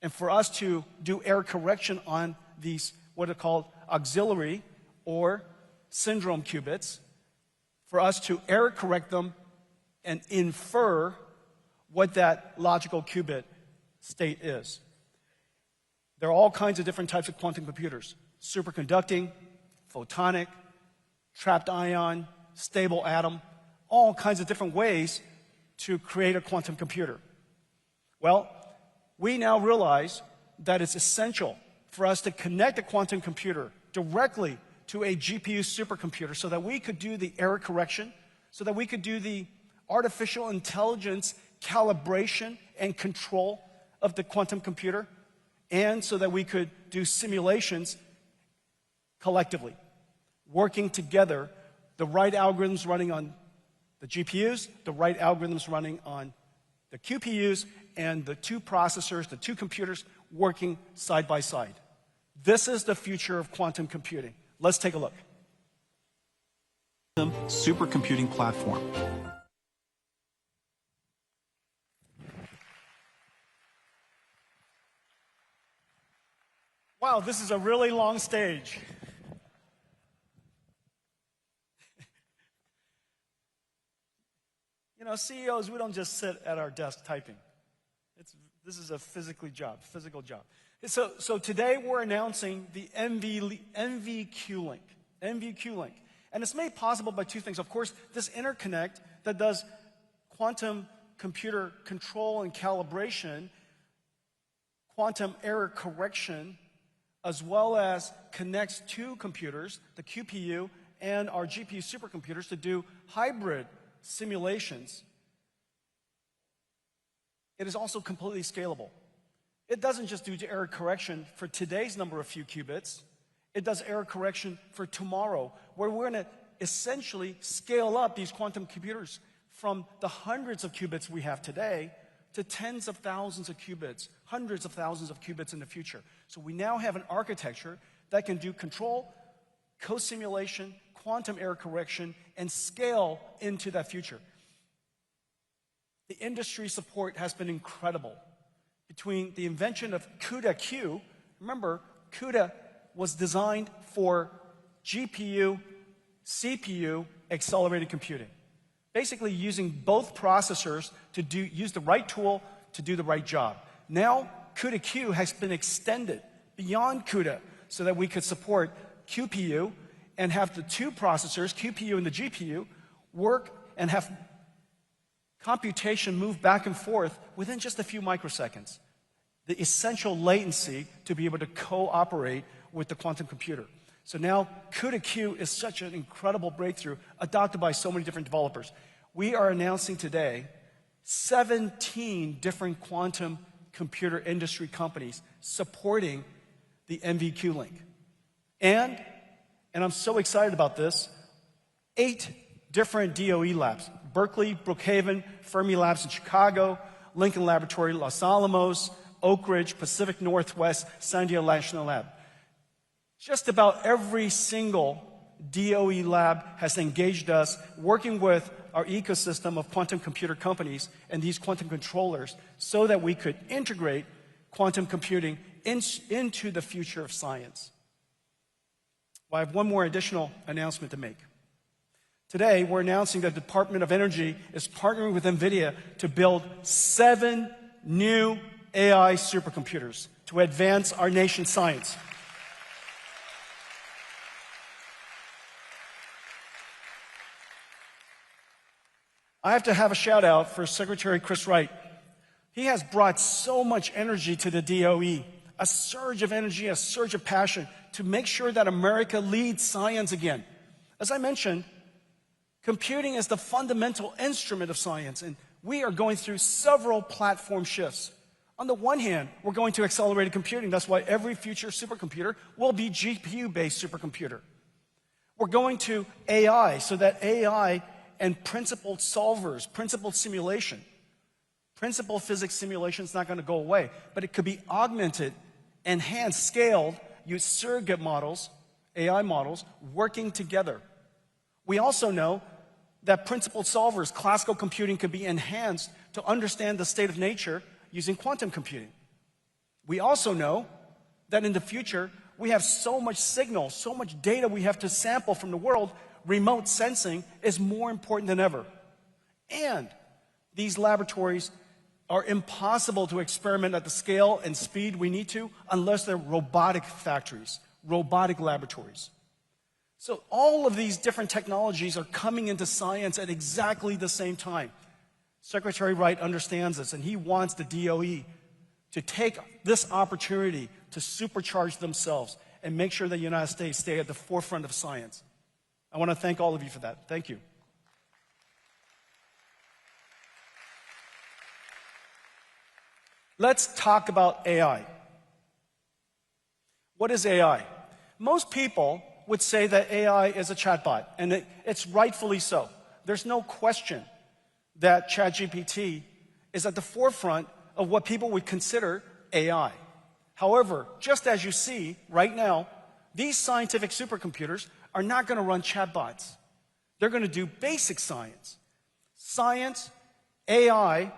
and for us to do error correction on these, what are called auxiliary or syndrome qubits, for us to error correct them and infer what that logical qubit state is. There are all kinds of different types of quantum computers. Superconducting, photonic, trapped ion, stable atom, all kinds of different ways to create a quantum computer. Well, we now realize that it's essential for us to connect a quantum computer directly to a GPU supercomputer so that we could do the error correction, so that we could do the artificial intelligence calibration and control of the quantum computer, and so that we could do simulations collectively, working together, the right algorithms running on the GPUs, the right algorithms running on the QPUs, and the two processors, the two computers working side by side. This is the future of quantum computing. Let's take a look. Supercomputing platform. Wow, this is a really long stage. You know, CEOs, we don't just sit at our desk typing. This is a physical job. So today we're announcing the NVQ Link. NVQ Link. And it's made possible by two things. Of course, this interconnect that does quantum computer control and calibration, quantum error correction, as well as connects two computers, the QPU and our GPU supercomputers, to do hybrid simulations. It is also completely scalable. It doesn't just do error correction for today's number of few qubits. It does error correction for tomorrow, where we're going to essentially scale up these quantum computers from the hundreds of qubits we have today to tens of thousands of qubits, hundreds of thousands of qubits in the future. So we now have an architecture that can do control, co-simulation, quantum error correction, and scale into that future. The industry support has been incredible. Between the invention of CUDA-Q, remember, CUDA was designed for GPU, CPU, accelerated computing. Basically using both processors to use the right tool to do the right job. Now, CUDA-Q has been extended beyond CUDA so that we could support QPU and have the two processors, QPU and the GPU, work and have computation move back and forth within just a few microseconds. The essential latency to be able to cooperate with the quantum computer. So now CUDA-Q is such an incredible breakthrough adopted by so many different developers. We are announcing today 17 different quantum computer industry companies supporting the NVQ Link. And I'm so excited about this, 8 different DOE labs: Berkeley, Brookhaven, Fermi Labs in Chicago, Lincoln Laboratory, Los Alamos, Oak Ridge, Pacific Northwest, San Diego National Lab. Just about every single DOE lab has engaged us, working with our ecosystem of quantum computer companies and these quantum controllers, so that we could integrate quantum computing into the future of science. Well, I have one more additional announcement to make. Today, we're announcing that the Department of Energy is partnering with Nvidia to build 7 new AI supercomputers to advance our nation's science. I have to have a shout out for Secretary Chris Wright. He has brought so much energy to the DOE, a surge of energy, a surge of passion to make sure that America leads science again. As I mentioned, computing is the fundamental instrument of science, and we are going through several platform shifts. On the one hand, we're going to accelerated computing. That's why every future supercomputer will be GPU-based supercomputer. We're going to AI, so that AI and principled solvers, principled simulation, principled physics simulation is not going to go away, but it could be augmented, enhanced, scaled, use surrogate models, AI models, working together. We also know that principled solvers, classical computing, could be enhanced to understand the state of nature using quantum computing. We also know that in the future, we have so much signal, so much data we have to sample from the world, remote sensing is more important than ever. And these laboratories are impossible to experiment at the scale and speed we need to unless they're robotic factories, robotic laboratories. So all of these different technologies are coming into science at exactly the same time. Secretary Wright understands this, and he wants the DOE to take this opportunity to supercharge themselves and make sure the United States stay at the forefront of science. I want to thank all of you for that. Thank you. Let's talk about AI. What is AI? Most people would say that AI is a chatbot, and it's rightfully so. There's no question that ChatGPT is at the forefront of what people would consider AI. However, just as you see right now, these scientific supercomputers are not going to run chatbots. They're going to do basic science. Science, AI,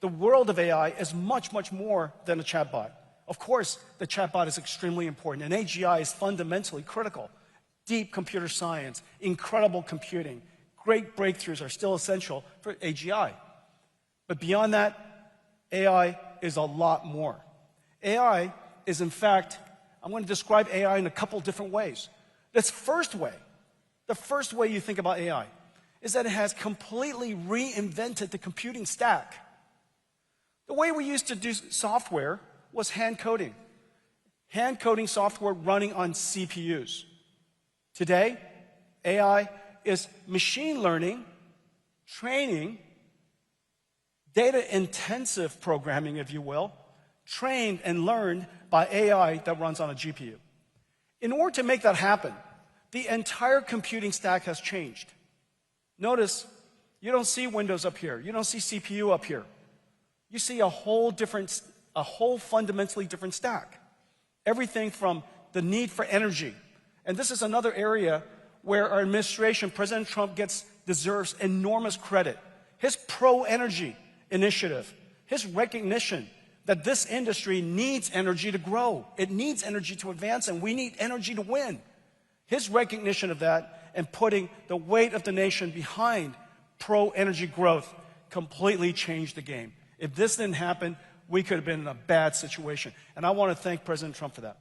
the world of AI is much, much more than a chatbot. Of course, the chatbot is extremely important, and AGI is fundamentally critical. Deep computer science, incredible computing, great breakthroughs are still essential for AGI. But beyond that, AI is a lot more. AI is, in fact, I'm going to describe AI in a couple different ways. This first way, the first way you think about AI, is that it has completely reinvented the computing stack. The way we used to do software was hand coding. Hand coding software running on CPUs. Today, AI is machine learning, training, data-intensive programming, if you will, trained and learned by AI that runs on a GPU. In order to make that happen, the entire computing stack has changed. Notice, you don't see Windows up here. You don't see CPU up here. You see a whole fundamentally different stack. Everything from the need for energy. And this is another area where our administration, President Trump, deserves enormous credit. His pro-energy initiative, his recognition that this industry needs energy to grow. It needs energy to advance, and we need energy to win. His recognition of that and putting the weight of the nation behind pro-energy growth completely changed the game. If this didn't happen, we could have been in a bad situation. And I want to thank President Trump for that.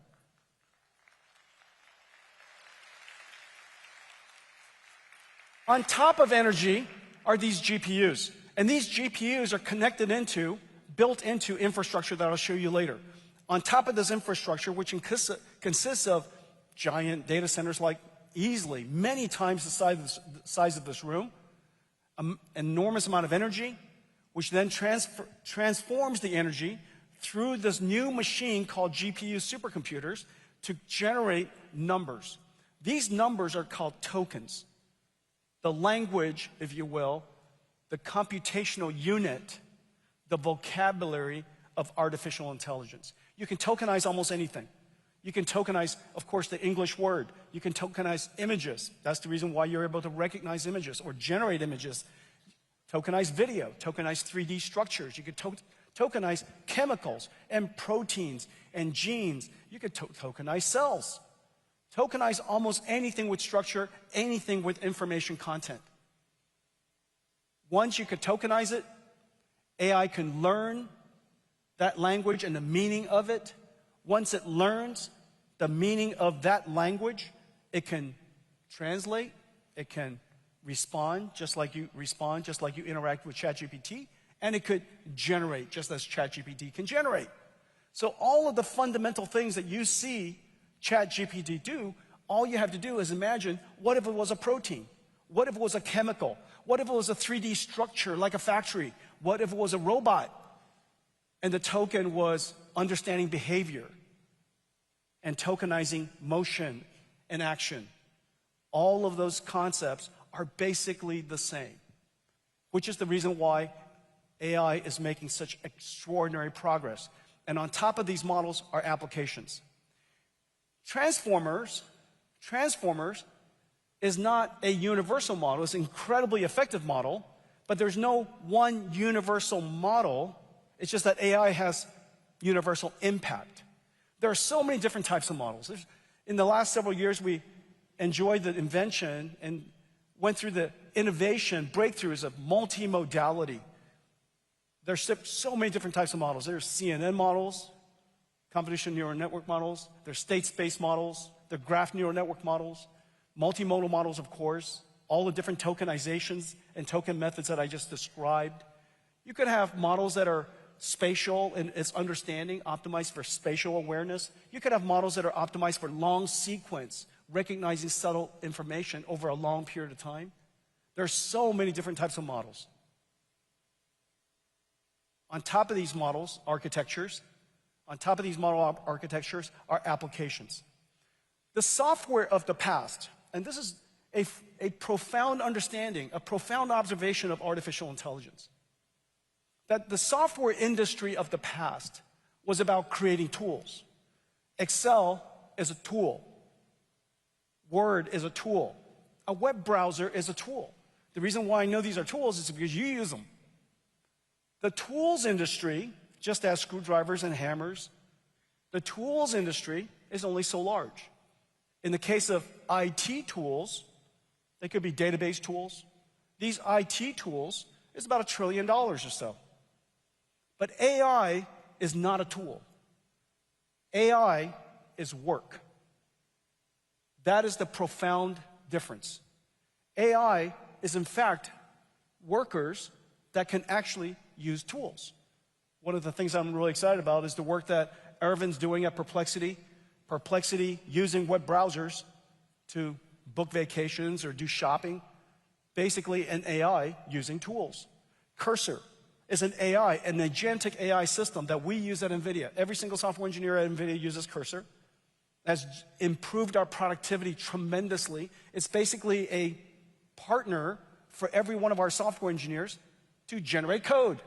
On top of energy are these GPUs. And these GPUs are built into infrastructure that I'll show you later. On top of this infrastructure, which consists of giant data centers like easily many times the size of this room, an enormous amount of energy, which then transforms the energy through this new machine called GPU supercomputers to generate numbers. These numbers are called tokens. The language, if you will, the computational unit, the vocabulary of artificial intelligence. You can tokenize almost anything. You can tokenize, of course, the English word. You can tokenize images. That's the reason why you're able to recognize images or generate images. Tokenize video, tokenize 3D structures. You could tokenize chemicals and proteins and genes. You could tokenize cells. Tokenize almost anything with structure, anything with information content. Once you could tokenize it, AI can learn that language and the meaning of it. Once it learns the meaning of that language, it can translate, it can respond just like you interact with ChatGPT, and it could generate just as ChatGPT can generate. So all of the fundamental things that you see ChatGPT do, all you have to do is imagine, what if it was a protein? What if it was a chemical? What if it was a 3D structure like a factory? What if it was a robot? And the token was understanding behavior and tokenizing motion and action. All of those concepts are basically the same, which is the reason why AI is making such extraordinary progress. And on top of these models are applications. Transformers is not a universal model. It's an incredibly effective model, but there's no one universal model. It's just that AI has universal impact. There are so many different types of models. In the last several years, we enjoyed the invention and went through the innovation, breakthroughs of multimodality. There's so many different types of models. There's CNN models, convolutional neural network models. There's state space models. There are graph neural network models, multimodal models, of course, all the different tokenizations and token methods that I just described. You could have models that are spatial in its understanding, optimized for spatial awareness. You could have models that are optimized for long sequence, recognizing subtle information over a long period of time. There are so many different types of models. On top of these models, architectures. On top of these model architectures are applications. The software of the past, and this is a profound understanding, a profound observation of artificial intelligence, that the software industry of the past was about creating tools. Excel is a tool. Word is a tool. A web browser is a tool. The reason why I know these are tools is because you use them. The tools industry, just as screwdrivers and hammers, the tools industry is only so large. In the case of IT tools, they could be database tools. These IT tools is about $1 trillion or so. But AI is not a tool. AI is work. That is the profound difference. AI is, in fact, workers that can actually use tools. One of the things I'm really excited about is the work that Ervin's doing at Perplexity. Perplexity using web browsers to book vacations or do shopping. Basically an AI using tools. Cursor is an AI, an agentic AI system that we use at NVIDIA. Every single software engineer at NVIDIA uses Cursor. Has improved our productivity tremendously. It's basically a partner for every one of our software engineers to generate code.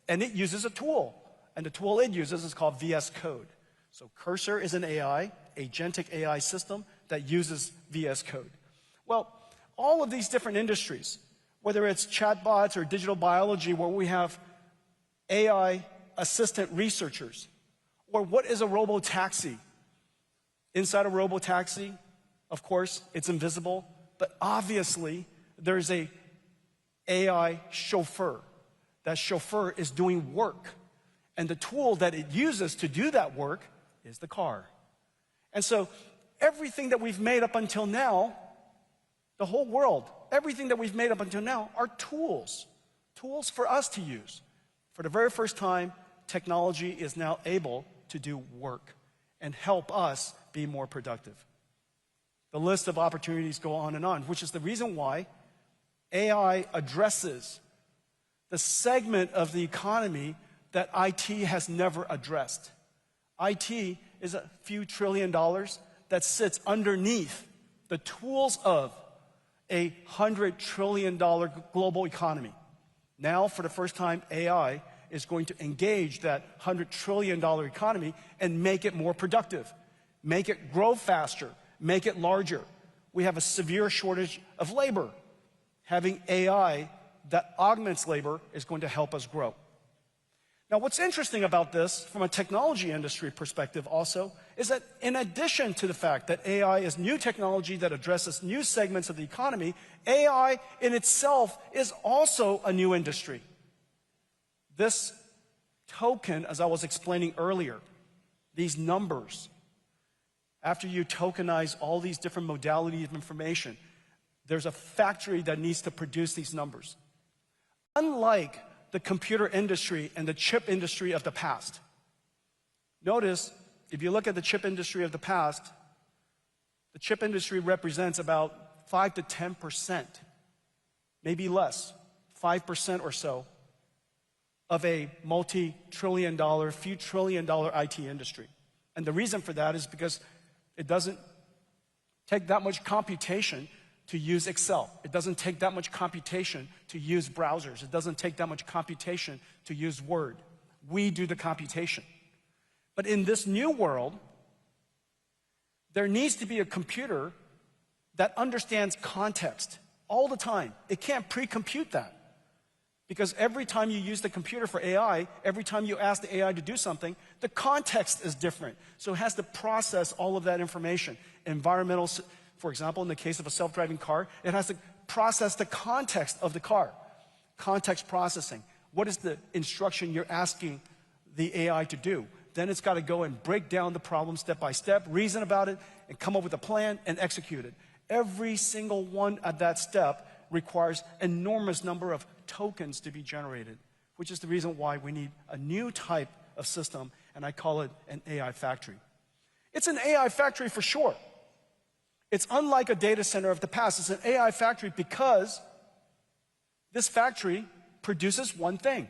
And it uses a tool. And the tool it uses is called VS Code. So Cursor is an AI, agentic AI system that uses VS Code. Well, all of these different industries, whether it's chatbots or digital biology where we have AI assistant researchers, or what is a robo-taxi? Inside a robo-taxi, of course, it's invisible, but obviously there's a AI chauffeur. That chauffeur is doing work. And the tool that it uses to do that work is the car. And so everything that we've made up until now, the whole world, everything that we've made up until now are tools. Tools for us to use. For the very first time, technology is now able to do work and help us be more productive. The list of opportunities go on, which is the reason why AI addresses the segment of the economy that IT has never addressed. IT is a few $trillion that sits underneath the tools of a $100 trillion global economy. Now, for the first time, AI is going to engage that $100 trillion economy and make it more productive, make it grow faster, make it larger. We have a severe shortage of labor. Having AI that augments labor is going to help us grow. Now, what's interesting about this from a technology industry perspective also is that in addition to the fact that AI is new technology that addresses new segments of the economy, AI in itself is also a new industry. This token, as I was explaining earlier, these numbers, after you tokenize all these different modalities of information, there's a factory that needs to produce these numbers. Unlike the computer industry and the chip industry of the past. Notice, if you look at the chip industry of the past, the chip industry represents about 5 to 10%, maybe less, 5% or so, of a multi-trillion dollar, few trillion dollar IT industry. And the reason for that is because it doesn't take that much computation to use Excel. It doesn't take that much computation to use browsers. It doesn't take that much computation to use Word. We do the computation. But in this new world, there needs to be a computer that understands context all the time. It can't pre-compute that. Because every time you use the computer for AI, every time you ask the AI to do something, the context is different. So it has to process all of that information. Environmental, for example, in the case of a self-driving car, it has to process the context of the car. Context processing. What is the instruction you're asking the AI to do? Then it's got to go and break down the problem step by step, reason about it, and come up with a plan and execute it. Every single one at that step requires an enormous number of tokens to be generated, which is the reason why we need a new type of system, and I call it an AI factory. It's an AI factory for sure. It's unlike a data center of the past. It's an AI factory because this factory produces one thing.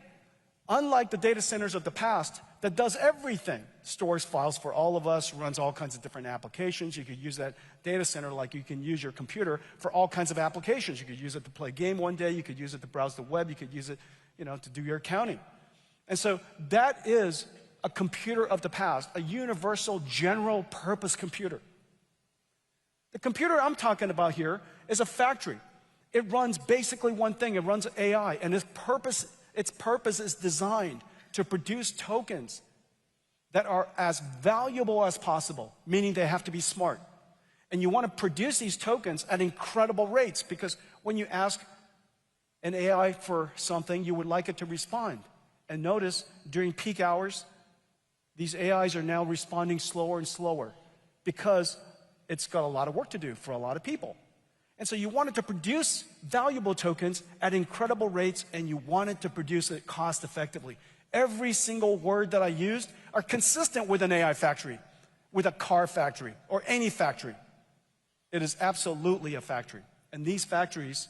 Unlike the data centers of the past that does everything, stores files for all of us, runs all kinds of different applications. You could use that data center like you can use your computer for all kinds of applications. You could use it to play a game one day. You could use it to browse the web. You could use it, to do your accounting. And so that is a computer of the past, a universal general purpose computer. The computer I'm talking about here is a factory. It runs basically one thing. It runs AI, and its purpose is designed to produce tokens that are as valuable as possible, meaning they have to be smart. And you want to produce these tokens at incredible rates because when you ask an AI for something, you would like it to respond. And notice, during peak hours, these AIs are now responding slower and slower because it's got a lot of work to do for a lot of people. And so you want it to produce valuable tokens at incredible rates, and you want it to produce it cost effectively. Every single word that I used are consistent with an AI factory, with a car factory, or any factory. It is absolutely a factory. And these factories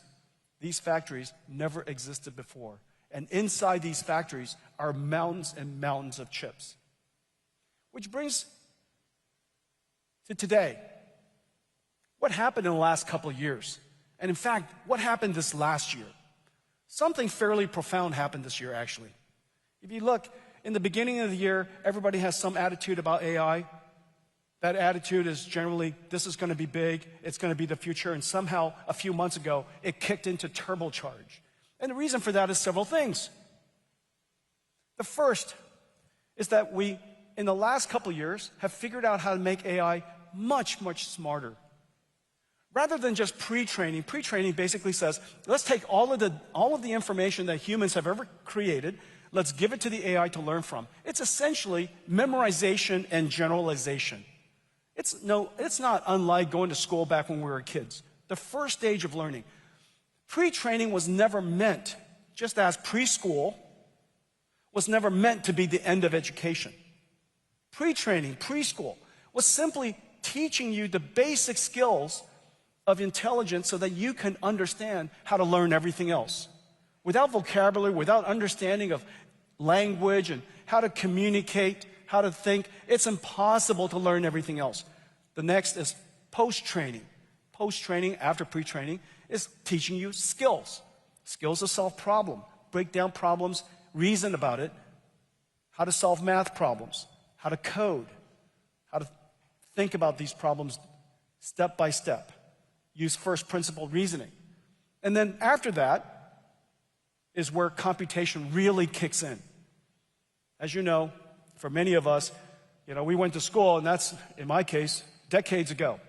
never existed before. And inside these factories are mountains and mountains of chips. Which brings to today. What happened in the last couple of years? And in fact, what happened this last year? Something fairly profound happened this year, actually. If you look, in the beginning of the year, everybody has some attitude about AI. That attitude is generally, this is going to be big, it's going to be the future, and somehow, a few months ago, it kicked into turbocharge. And the reason for that is several things. The first is that we, in the last couple of years, have figured out how to make AI much, much smarter. Rather than just pre-training basically says, let's take all of the information that humans have ever created, let's give it to the AI to learn from. It's essentially memorization and generalization. It's not unlike going to school back when we were kids. The first stage of learning. Pre-training was never meant, just as preschool was never meant to be the end of education. Pre-training, preschool, was simply teaching you the basic skills of intelligence so that you can understand how to learn everything else. Without vocabulary, without understanding of language and how to communicate, how to think. It's impossible to learn everything else. The next is post-training. Post-training, after pre-training, is teaching you skills. Skills to solve problems, break down problems, reason about it, how to solve math problems, how to code, how to think about these problems step by step, use first principle reasoning. And then after that is where computation really kicks in. As you know, for many of us, we went to school, and that's, in my case, decades ago.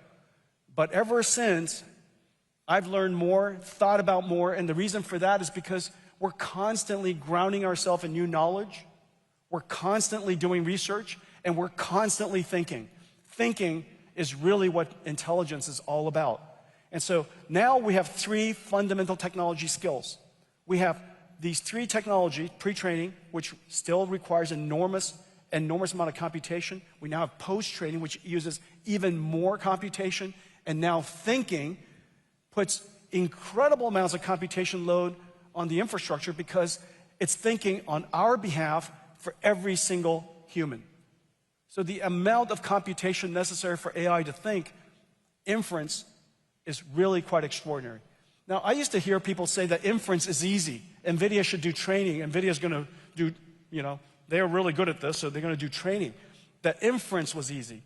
But ever since, I've learned more, thought about more, and the reason for that is because we're constantly grounding ourselves in new knowledge, we're constantly doing research, and we're constantly thinking. Thinking is really what intelligence is all about. And so now we have 3 fundamental technology skills. We have these 3 technologies, pre-training, which still requires enormous amount of computation. We now have post-training, which uses even more computation. And now thinking puts incredible amounts of computation load on the infrastructure because it's thinking on our behalf for every single human. So the amount of computation necessary for AI to think, inference, is really quite extraordinary. Now, I used to hear people say that inference is easy. NVIDIA should do training. NVIDIA's going to do, they're really good at this, so they're going to do training. That inference was easy.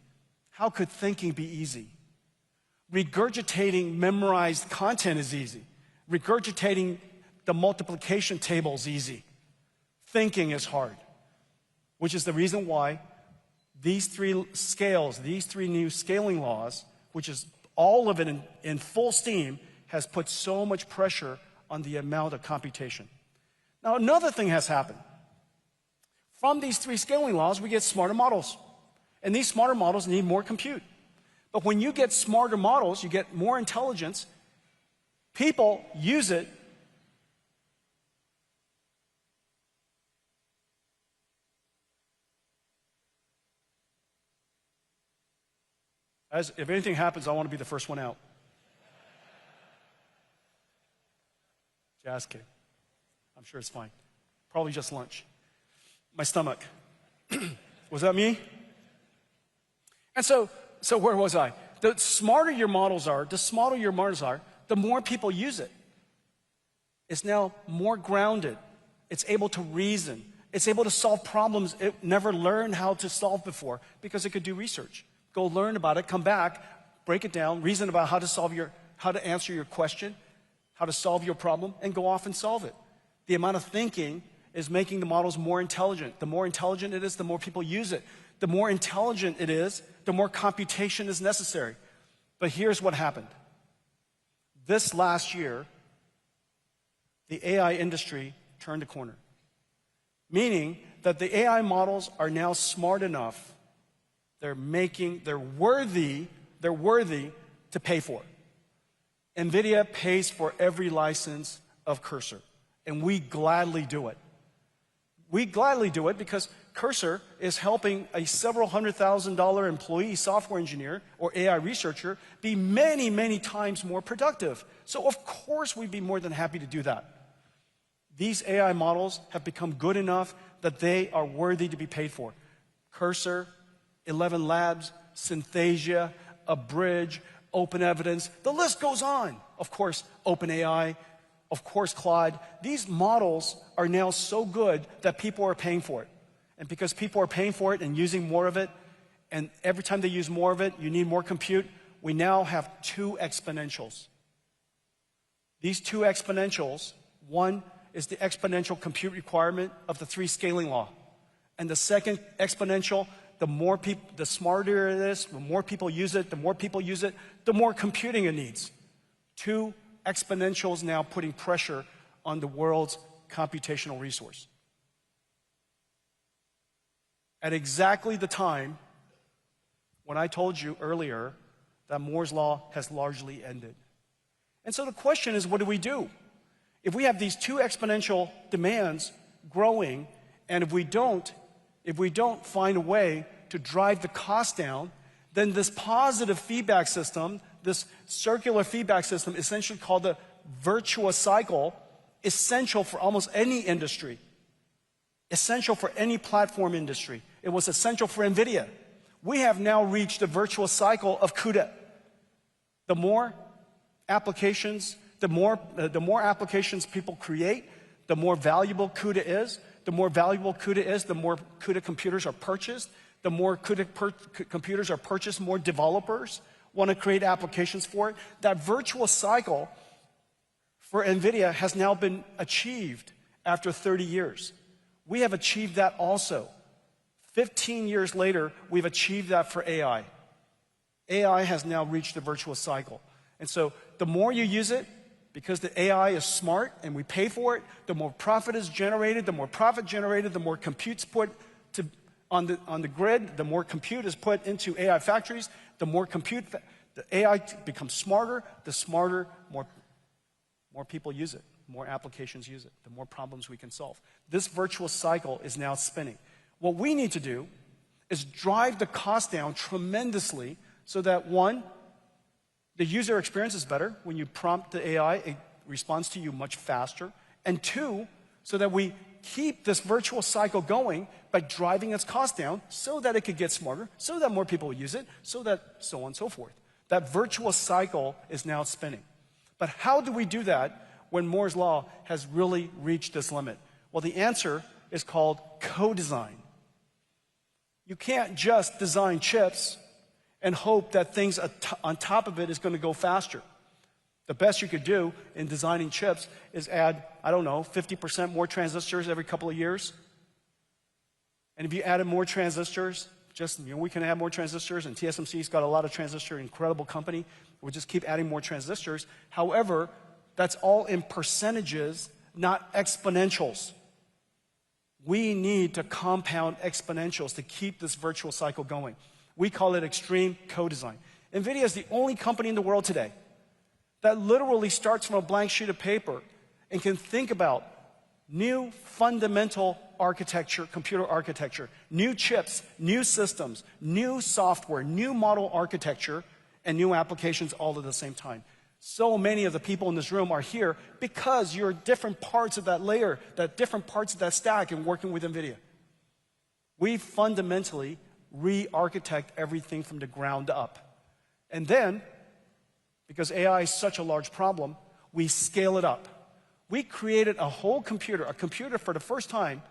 How could thinking be easy? Regurgitating memorized content is easy. Regurgitating the multiplication table is easy. Thinking is hard, which is the reason why these 3 scales, these 3 new scaling laws, which is all of it in full steam, has put so much pressure on the amount of computation. Now, another thing has happened. From these 3 scaling laws, we get smarter models. And these smarter models need more compute. But when you get smarter models, you get more intelligence, people use it if anything happens, I want to be the first one out. Jazz kick. I'm sure it's fine. Probably just lunch. My stomach. Was that me? And so where was I? The smarter your models are, the more people use it. It's now more grounded. It's able to reason. It's able to solve problems it never learned how to solve before because it could do research. Go learn about it, come back, break it down, reason about how to answer your question, how to solve your problem, and go off and solve it. The amount of thinking is making the models more intelligent. The more intelligent it is, the more people use it. The more intelligent it is, the more computation is necessary. But here's what happened. This last year, the AI industry turned a corner. Meaning that the AI models are now smart enough, they're worthy to pay for it. NVIDIA pays for every license of Cursor, and we gladly do it. We gladly do it because Cursor is helping a several $100,000 employee software engineer or AI researcher be many, many times more productive. So of course we'd be more than happy to do that. These AI models have become good enough that they are worthy to be paid for. Cursor, 11 Labs, Synthesia, Abridge, Open Evidence, the list goes on. Of course, OpenAI, of course, Claude. These models are now so good that people are paying for it. And because people are paying for it and using more of it, and every time they use more of it, you need more compute, we now have 2 exponentials. These 2 exponentials, one is the exponential compute requirement of the 3 scaling law. And the second exponential, the smarter it is, the more people use it, the more computing it needs. 2 exponentials now putting pressure on the world's computational resource. At exactly the time when I told you earlier that Moore's Law has largely ended. And so the question is, what do we do? If we have these 2 exponential demands growing, and if we don't find a way to drive the cost down, then this positive feedback system, this circular feedback system, essentially called the virtuous cycle, essential for almost any industry, essential for any platform industry, It was essential for NVIDIA. We have now reached the virtuous cycle of CUDA. The more applications, the more applications people create, the more valuable CUDA is. The more valuable CUDA is, the more CUDA computers are purchased. The more CUDA computers are purchased, more developers want to create applications for it. That virtuous cycle for NVIDIA has now been achieved after 30 years. We have achieved that also. 15 years later, we've achieved that for AI. AI has now reached the virtuous cycle. And so the more you use it, because the AI is smart and we pay for it, the more profit is generated, the more compute's put on the grid, the more compute is put into AI factories, the more compute, the AI becomes smarter, more people use it, more applications use it, the more problems we can solve. This virtuous cycle is now spinning. What we need to do is drive the cost down tremendously so that, one, the user experience is better. When you prompt the AI, it responds to you much faster. And two, so that we keep this virtuous cycle going by driving its cost down so that it could get smarter, so that more people will use it, so on and so forth. That virtuous cycle is now spinning. But how do we do that when Moore's law has really reached this limit? Well, the answer is called co-design. You can't just design chips and hope that things on top of it is going to go faster. The best you could do in designing chips is add, 50% more transistors every couple of years. And if you added more transistors, we can add more transistors, and TSMC's got a lot of transistor, incredible company. We'll just keep adding more transistors. However, that's all in percentages, not exponentials. We need to compound exponentials to keep this virtual cycle going. We call it extreme co-design. NVIDIA is the only company in the world today that literally starts from a blank sheet of paper and can think about new fundamental architecture, computer architecture, new chips, new systems, new software, new model architecture, and new applications all at the same time. So many of the people in this room are here because you're different parts of that layer, different parts of that stack and working with NVIDIA. We fundamentally re-architect everything from the ground up. And then, because AI is such a large problem, we scale it up. We created a whole computer, a computer for the first time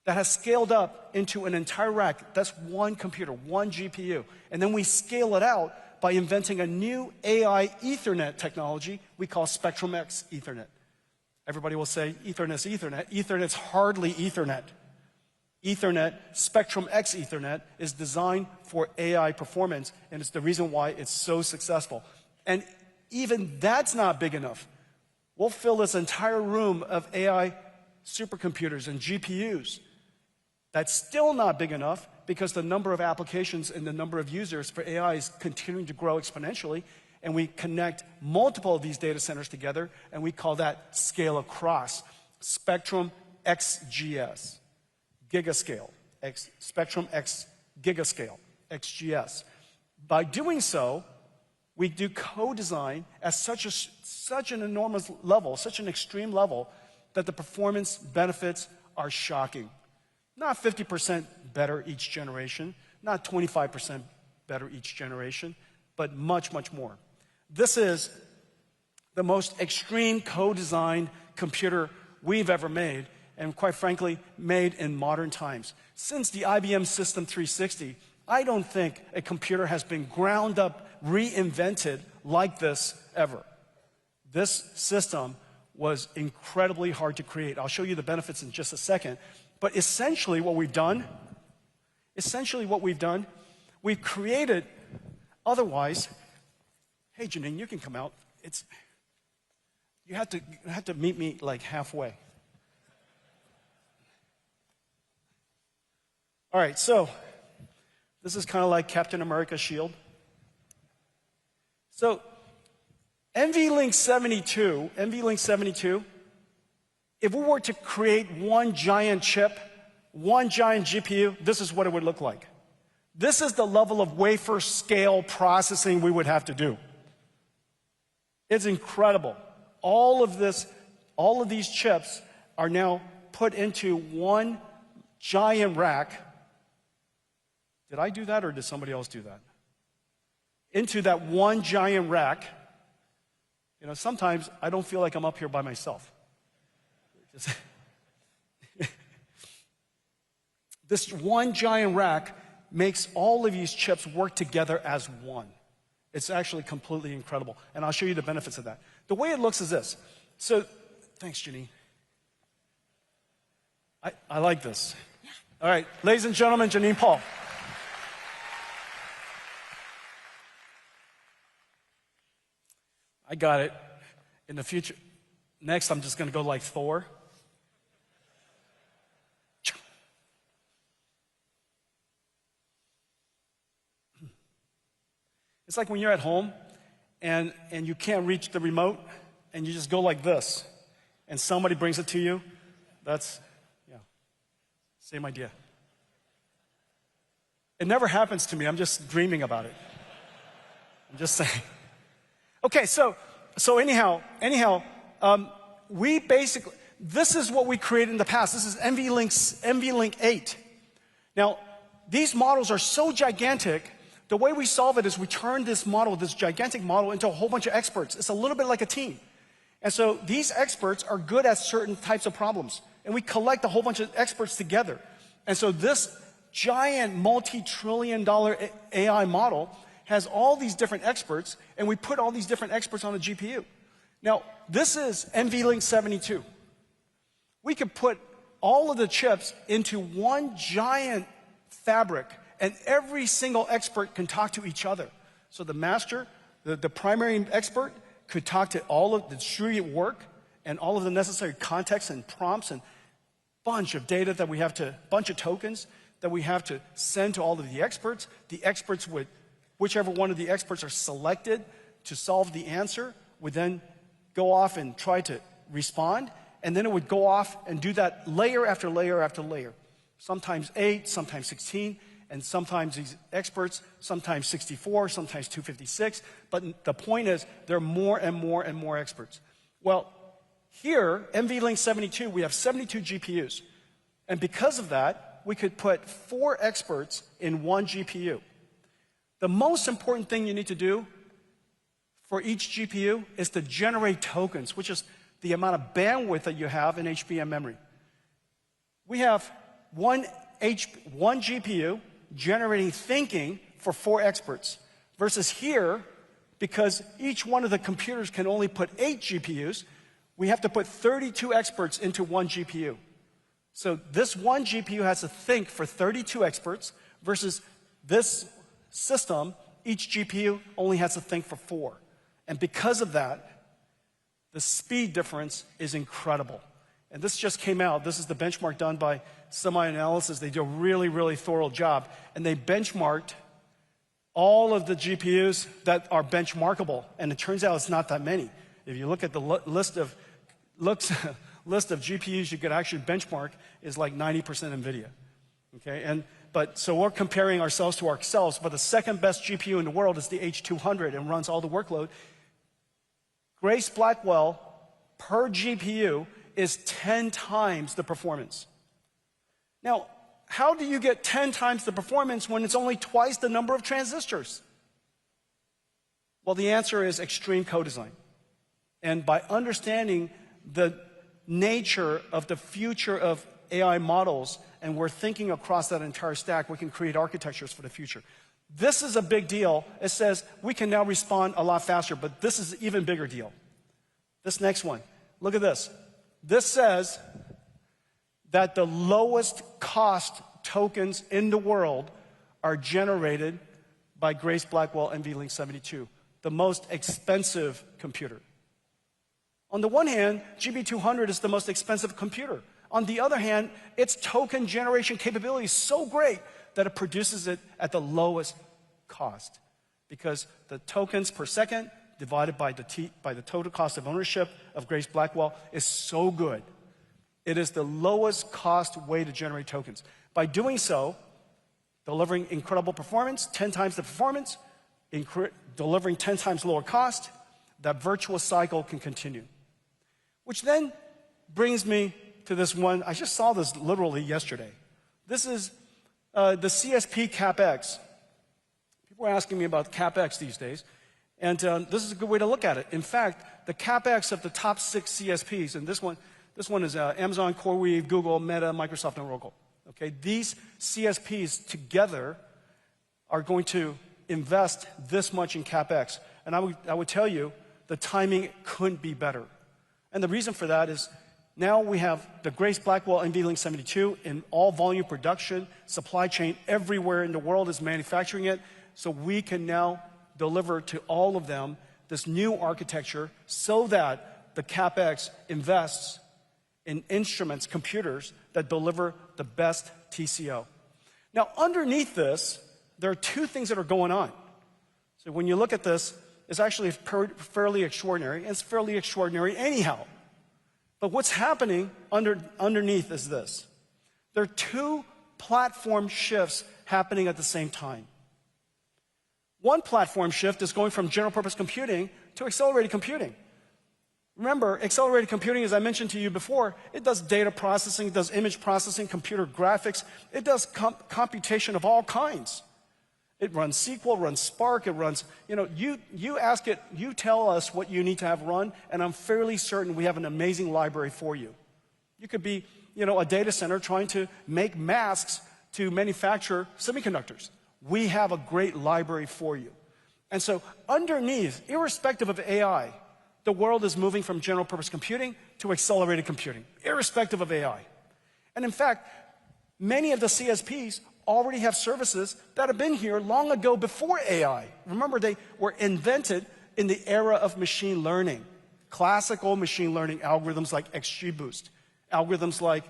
that has scaled up into an entire rack. That's one computer, one GPU. And then we scale it out by inventing a new AI Ethernet technology we call Spectrum-X Ethernet. Everybody will say Ethernet's Ethernet. Ethernet's hardly Ethernet. Ethernet, Spectrum-X Ethernet, is designed for AI performance, and it's the reason why it's so successful. And even that's not big enough. We'll fill this entire room of AI supercomputers and GPUs. That's still not big enough because the number of applications and the number of users for AI is continuing to grow exponentially, and we connect multiple of these data centers together, and we call that scale across. Spectrum-XGS. Gigascale, Spectrum-X Gigascale, XGS. By doing so, we do co-design at such an enormous level, such an extreme level, that the performance benefits are shocking. Not 50% better each generation, not 25% better each generation, but much, much more. This is the most extreme co-designed computer we've ever made, and quite frankly, made in modern times. Since the IBM System 360, I don't think a computer has been ground up, reinvented like this ever. This system was incredibly hard to create. I'll show you the benefits in just a second. But essentially what we've done, we've created, otherwise, hey Janine, you can come out. You have to meet me like halfway. All right, so this is kind of like Captain America's shield. So NVLink 72, if we were to create one giant chip, one giant GPU, this is what it would look like. This is the level of wafer scale processing we would have to do. It's incredible. All of these chips are now put into one giant rack, Did I do that or did somebody else do that? Into that one giant rack. You know, sometimes I don't feel like I'm up here by myself. This one giant rack makes all of these chips work together as one. It's actually completely incredible. And I'll show you the benefits of that. The way it looks is this. So, thanks, Janine. I like this. All right, ladies and gentlemen, Janine Paul. I got it. In the future, next I'm just going to go like Thor. It's like when you're at home and you can't reach the remote and you just go like this and somebody brings it to you. That's, yeah, same idea. It never happens to me. I'm just dreaming about it. I'm just saying. Okay, so anyhow, we basically, this is what we created in the past. This is NVLink 8. Now, these models are so gigantic, the way we solve it is we turn this model, this gigantic model, into a whole bunch of experts. It's a little bit like a team. And so these experts are good at certain types of problems. And we collect a whole bunch of experts together. And so this giant multi-trillion-dollar AI model has all these different experts, and we put all these different experts on the GPU. Now, this is NVLink 72. We could put all of the chips into one giant fabric, and every single expert can talk to each other. So the master, the primary expert, could talk to all of the distributed work and all of the necessary context and prompts and bunch of data that we have to, bunch of tokens that we have to send to all of the experts. The experts would, whichever one of the experts are selected to solve the answer, would then go off and try to respond, and then it would go off and do that layer after layer after layer. Sometimes 8, sometimes 16, and sometimes these experts, sometimes 64, sometimes 256. But the point is, there are more and more and more experts. Well, here, NVLink 72, we have 72 GPUs. And because of that, we could put 4 experts in one GPU. The most important thing you need to do for each GPU is to generate tokens, which is the amount of bandwidth that you have in HBM memory. We have one GPU generating thinking for 4 experts, versus here, because each one of the computers can only put 8 GPUs, we have to put 32 experts into one GPU. So this one GPU has to think for 32 experts, versus this system, each GPU only has to think for 4. And because of that, the speed difference is incredible. And this just came out. This is the benchmark done by Semi-Analysis. They do a really, really thorough job. And they benchmarked all of the GPUs that are benchmarkable. And it turns out it's not that many. If you look at the list of GPUs you could actually benchmark, is like 90% NVIDIA. Okay? So we're comparing ourselves to ourselves, but the second best GPU in the world is the H200 and runs all the workload. Grace Blackwell per GPU is 10 times the performance. Now, how do you get 10 times the performance when it's only twice the number of transistors? Well, the answer is extreme co-design. And by understanding the nature of the future of AI models, and we're thinking across that entire stack, we can create architectures for the future. This is a big deal. It says we can now respond a lot faster, but this is an even bigger deal. This next one, look at this. This says that the lowest cost tokens in the world are generated by Grace Blackwell NVLink 72, the most expensive computer. On the one hand, GB200 is the most expensive computer. On the other hand, its token generation capability is so great that it produces it at the lowest cost, because the tokens per second divided by the total cost of ownership of Grace Blackwell is so good. It is the lowest cost way to generate tokens. By doing so, delivering incredible performance, 10 times the performance, delivering 10 times lower cost, that virtuous cycle can continue. Which then brings me to this one. I just saw this literally yesterday. This is the CSP CapEx. People are asking me about CapEx these days, and this is a good way to look at it. In fact, the CapEx of the top 6 CSPs, and this one is Amazon, CoreWeave, Google, Meta, Microsoft, and Oracle. Okay, these CSPs together are going to invest this much in CapEx, and I would tell you the timing couldn't be better. And the reason for that is now we have the Grace Blackwell NVLink 72 in all volume production, supply chain everywhere in the world is manufacturing it, so we can now deliver to all of them this new architecture so that the CapEx invests in instruments, computers, that deliver the best TCO. Now, underneath this, there are 2 things that are going on. So when you look at this, it's actually fairly extraordinary, and it's fairly extraordinary anyhow. But what's happening underneath is this. There are 2 platform shifts happening at the same time. One platform shift is going from general purpose computing to accelerated computing. Remember, accelerated computing, as I mentioned to you before, it does data processing, it does image processing, computer graphics, it does computation of all kinds. It runs SQL, runs Spark, it runs, you ask it, you tell us what you need to have run, and I'm fairly certain we have an amazing library for you. You could be, a data center trying to make masks to manufacture semiconductors. We have a great library for you. And so underneath, irrespective of AI, the world is moving from general purpose computing to accelerated computing, irrespective of AI. And in fact, many of the CSPs already have services that have been here long ago before AI. Remember, they were invented in the era of machine learning. Classical machine learning algorithms like XGBoost, algorithms like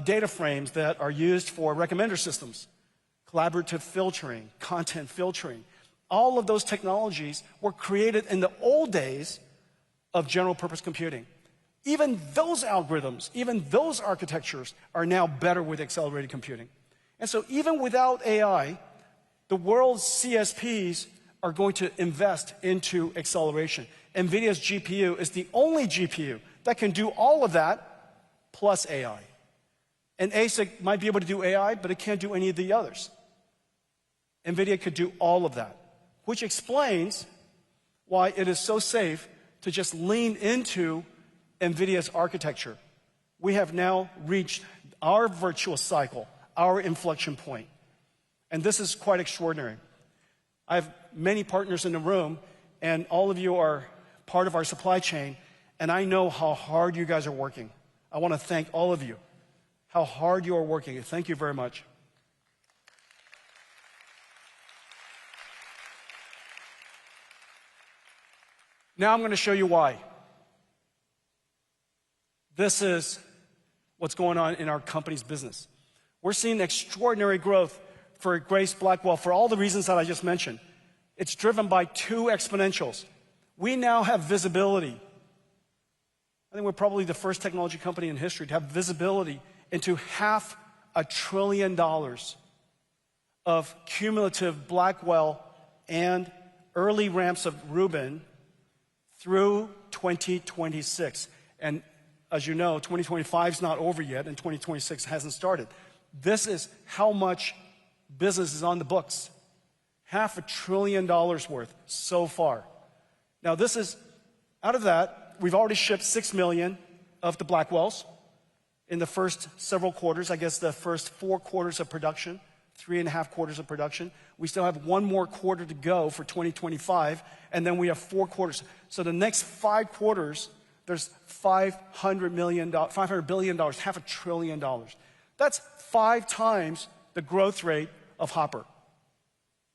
data frames that are used for recommender systems, collaborative filtering, content filtering. All of those technologies were created in the old days of general purpose computing. Even those algorithms, even those architectures are now better with accelerated computing. And so even without AI, the world's CSPs are going to invest into acceleration. NVIDIA's GPU is the only GPU that can do all of that plus AI. An ASIC might be able to do AI, but it can't do any of the others. NVIDIA could do all of that, which explains why it is so safe to just lean into NVIDIA's architecture. We have now reached our virtuous cycle, our inflection point. And this is quite extraordinary. I have many partners in the room, and all of you are part of our supply chain, and I know how hard you guys are working. I want to thank all of you, how hard you are working. Thank you very much. Now I'm going to show you why. This is what's going on in our company's business. We're seeing extraordinary growth for Grace Blackwell for all the reasons that I just mentioned. It's driven by 2 exponentials. We now have visibility. I think we're probably the first technology company in history to have visibility into $500 billion of cumulative Blackwell and early ramps of Rubin through 2026. And as you know, 2025 is not over yet, and 2026 hasn't started. This is how much business is on the books. $500 billion worth so far. Now this is, out of that, we've already shipped 6 million of the Blackwells in the first several quarters. I guess the first 4 quarters of production, 3.5 quarters of production. We still have 1 more quarter to go for 2025, and then we have 4 quarters. So the next 5 quarters, there's $500 billion, $500 billion. That's 5 times the growth rate of Hopper.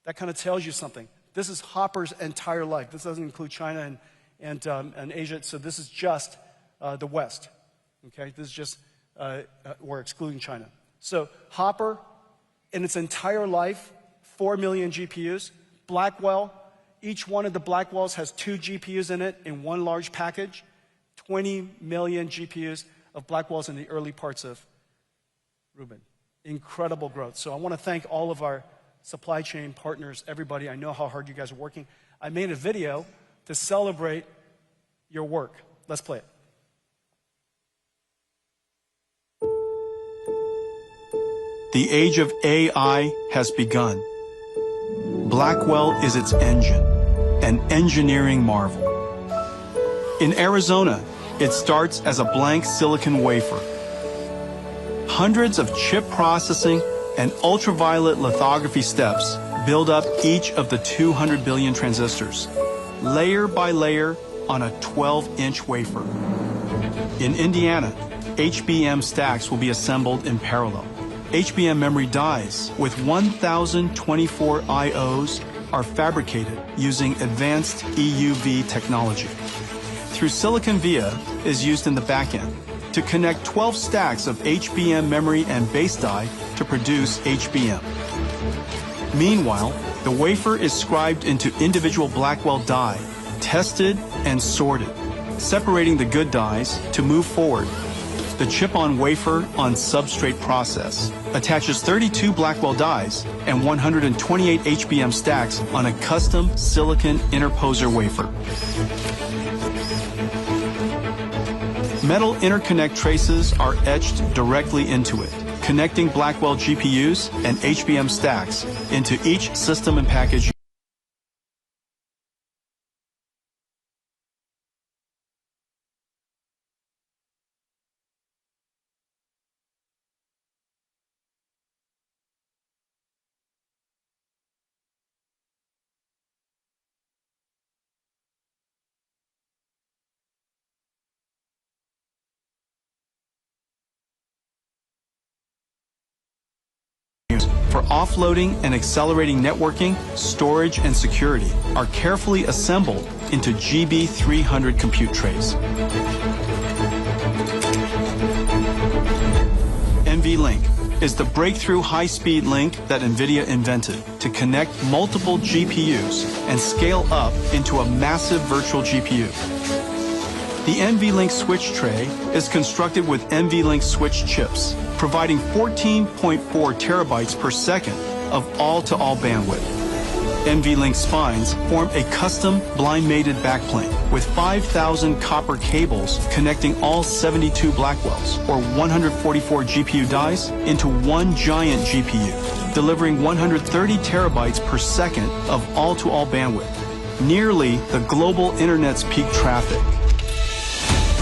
That kind of tells you something. This is Hopper's entire life. This doesn't include China and Asia, so this is just the West. Okay, this is just, we're excluding China. So Hopper, in its entire life, 4 million GPUs. Blackwell, each one of the Blackwells has 2 GPUs in it in one large package. 20 million GPUs of Blackwells in the early parts of Rubin. Incredible growth. So I want to thank all of our supply chain partners, everybody. I know how hard you guys are working. I made a video to celebrate your work. Let's play it. The age of AI has begun. Blackwell is its engine, an engineering marvel. In Arizona, it starts as a blank silicon wafer. Hundreds of chip processing and ultraviolet lithography steps build up each of the 200 billion transistors, layer by layer on a 12-inch wafer. In Indiana, HBM stacks will be assembled in parallel. HBM memory dies with 1,024 IOs are fabricated using advanced EUV technology. Through silicon via is used in the backend to connect 12 stacks of HBM memory and base die to produce HBM. Meanwhile, the wafer is scribed into individual Blackwell die, tested and sorted, separating the good dies to move forward. The chip-on-wafer on substrate process attaches 32 Blackwell dies and 128 HBM stacks on a custom silicon interposer wafer. Metal interconnect traces are etched directly into it, connecting Blackwell GPUs and HBM stacks into each system and package. For offloading and accelerating networking, storage, and security are carefully assembled into GB300 compute trays. NVLink is the breakthrough high-speed link that Nvidia invented to connect multiple GPUs and scale up into a massive virtual GPU. The NVLink switch tray is constructed with NVLink switch chips, providing 14.4 terabytes per second of all-to-all bandwidth. NVLink spines form a custom blind-mated backplane with 5,000 copper cables connecting all 72 Blackwells, or 144 GPU dies, into one giant GPU, delivering 130 terabytes per second of all-to-all bandwidth, nearly the global internet's peak traffic.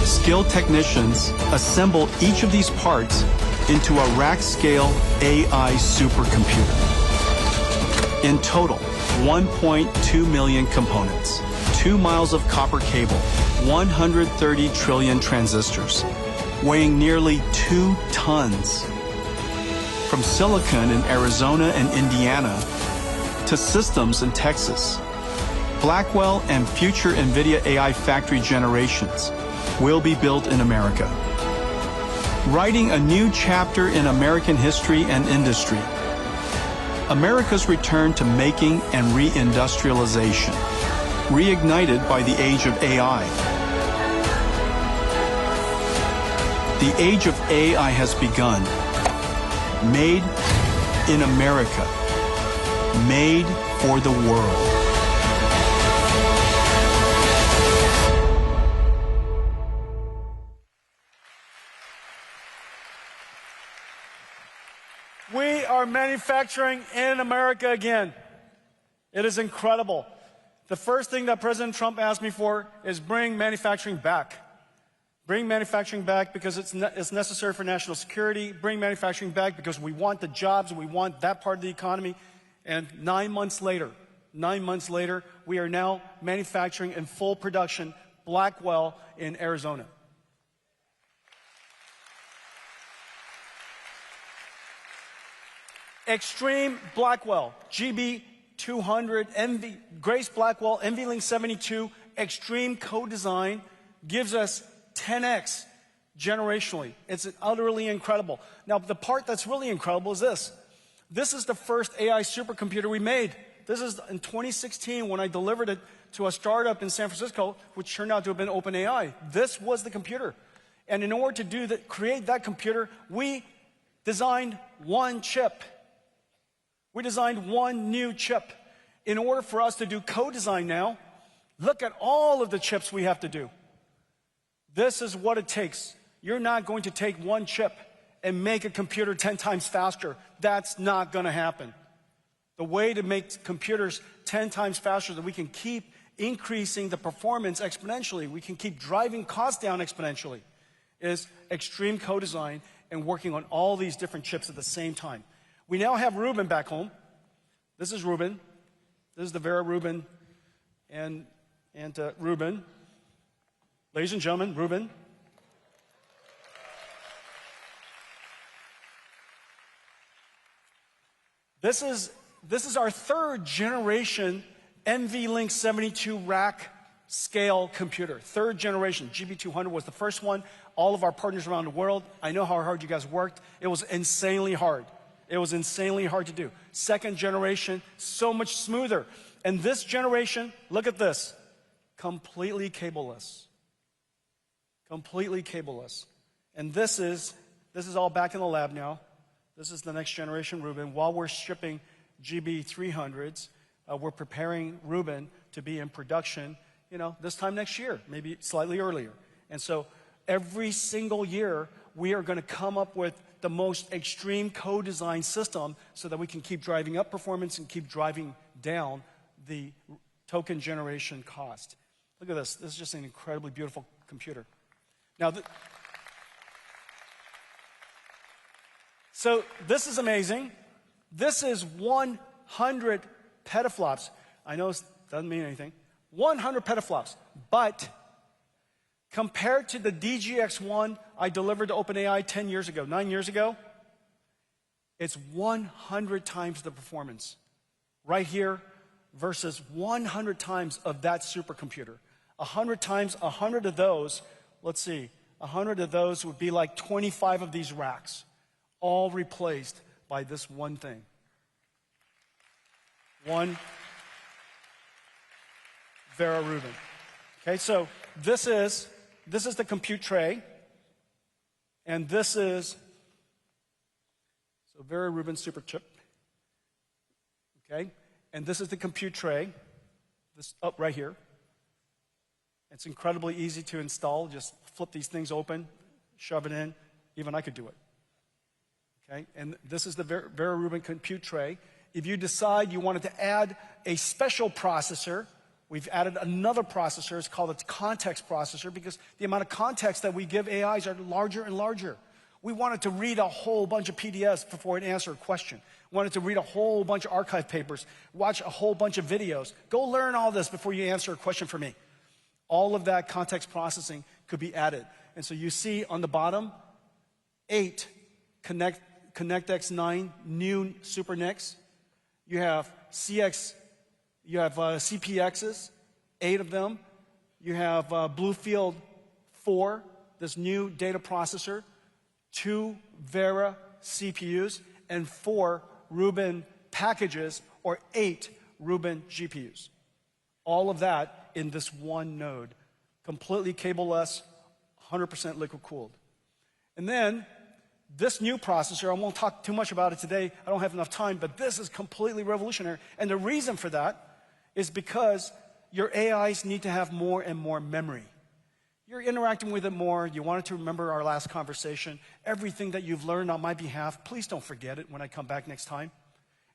Skilled technicians assemble each of these parts into a rack-scale AI supercomputer. In total, 1.2 million components, 2 miles of copper cable, 130 trillion transistors, weighing nearly 2 tons. From silicon in Arizona and Indiana to systems in Texas, Blackwell and future NVIDIA AI factory generations will be built in America. Writing a new chapter in American history and industry. America's return to making and reindustrialization, reignited by the age of AI. The age of AI has begun. Made in America. Made for the world. We are manufacturing in America again. It is incredible. The first thing that President Trump asked me for is bring manufacturing back. Bring manufacturing back because it's necessary for national security. Bring manufacturing back because we want the jobs and we want that part of the economy. And 9 months later, we are now manufacturing in full production Blackwell in Arizona. Extreme Blackwell, GB200, Grace Blackwell, NVLink 72, Extreme co-design gives us 10x generationally. It's utterly incredible. Now, the part that's really incredible is this. This is the first AI supercomputer we made. This is in 2016 when I delivered it to a startup in San Francisco, which turned out to have been OpenAI. This was the computer. And in order to create that computer, we designed one chip. We designed one new chip. In order for us to do co-design now, look at all of the chips we have to do. This is what it takes. You're not going to take one chip and make a computer 10 times faster. That's not going to happen. The way to make computers 10 times faster, that we can keep increasing the performance exponentially, we can keep driving costs down exponentially, is extreme co-design and working on all these different chips at the same time. We now have Rubin back home. This is Rubin. This is the Vera Rubin and Rubin. Ladies and gentlemen, Rubin. This is our third generation NVLink 72 rack scale computer. Third generation. GB200 was the first one. All of our partners around the world, I know how hard you guys worked. It was insanely hard. It was insanely hard to do. Second generation, so much smoother. And this generation, look at this, completely cableless. Completely cableless. And this is all back in the lab now. This is the next generation Rubin. While we're shipping GB300s, we're preparing Rubin to be in production, this time next year, maybe slightly earlier. And so every single year, we are going to come up with the most extreme co-design system so that we can keep driving up performance and keep driving down the token generation cost. Look at this. This is just an incredibly beautiful computer. Now, so this is amazing. This is 100 petaflops. I know it doesn't mean anything. 100 petaflops. But compared to the DGX1 I delivered to OpenAI 9 years ago, it's 100 times the performance. Right here versus 100 times of that supercomputer. 100 times, 100 of those, let's see, 100 of those would be like 25 of these racks, all replaced by this one thing. One Vera Rubin. Okay, so this is the compute tray, and this is Vera Rubin super chip. Okay, and this is the compute tray. This up right here. It's incredibly easy to install. Just flip these things open, shove it in. Even I could do it. Okay, and this is the Vera Rubin compute tray. If you decide you wanted to add a special processor, we've added another processor. It's called a context processor because the amount of context that we give AIs are larger and larger. We wanted to read a whole bunch of PDFs before it answered a question. We wanted to read a whole bunch of archive papers, watch a whole bunch of videos. Go learn all this before you answer a question for me. All of that context processing could be added. And so you see on the bottom, 8 ConnectX-9 new Super NICs. You have CPXs, 8 of them. You have Bluefield 4, this new data processor, 2 Vera CPUs, and 4 Rubin packages, or 8 Rubin GPUs. All of that in this one node, completely cableless, 100% liquid cooled. And then this new processor, I won't talk too much about it today, I don't have enough time, but this is completely revolutionary. And the reason for that is because your AIs need to have more and more memory. You're interacting with it more, you wanted to remember our last conversation, everything that you've learned on my behalf, please don't forget it when I come back next time.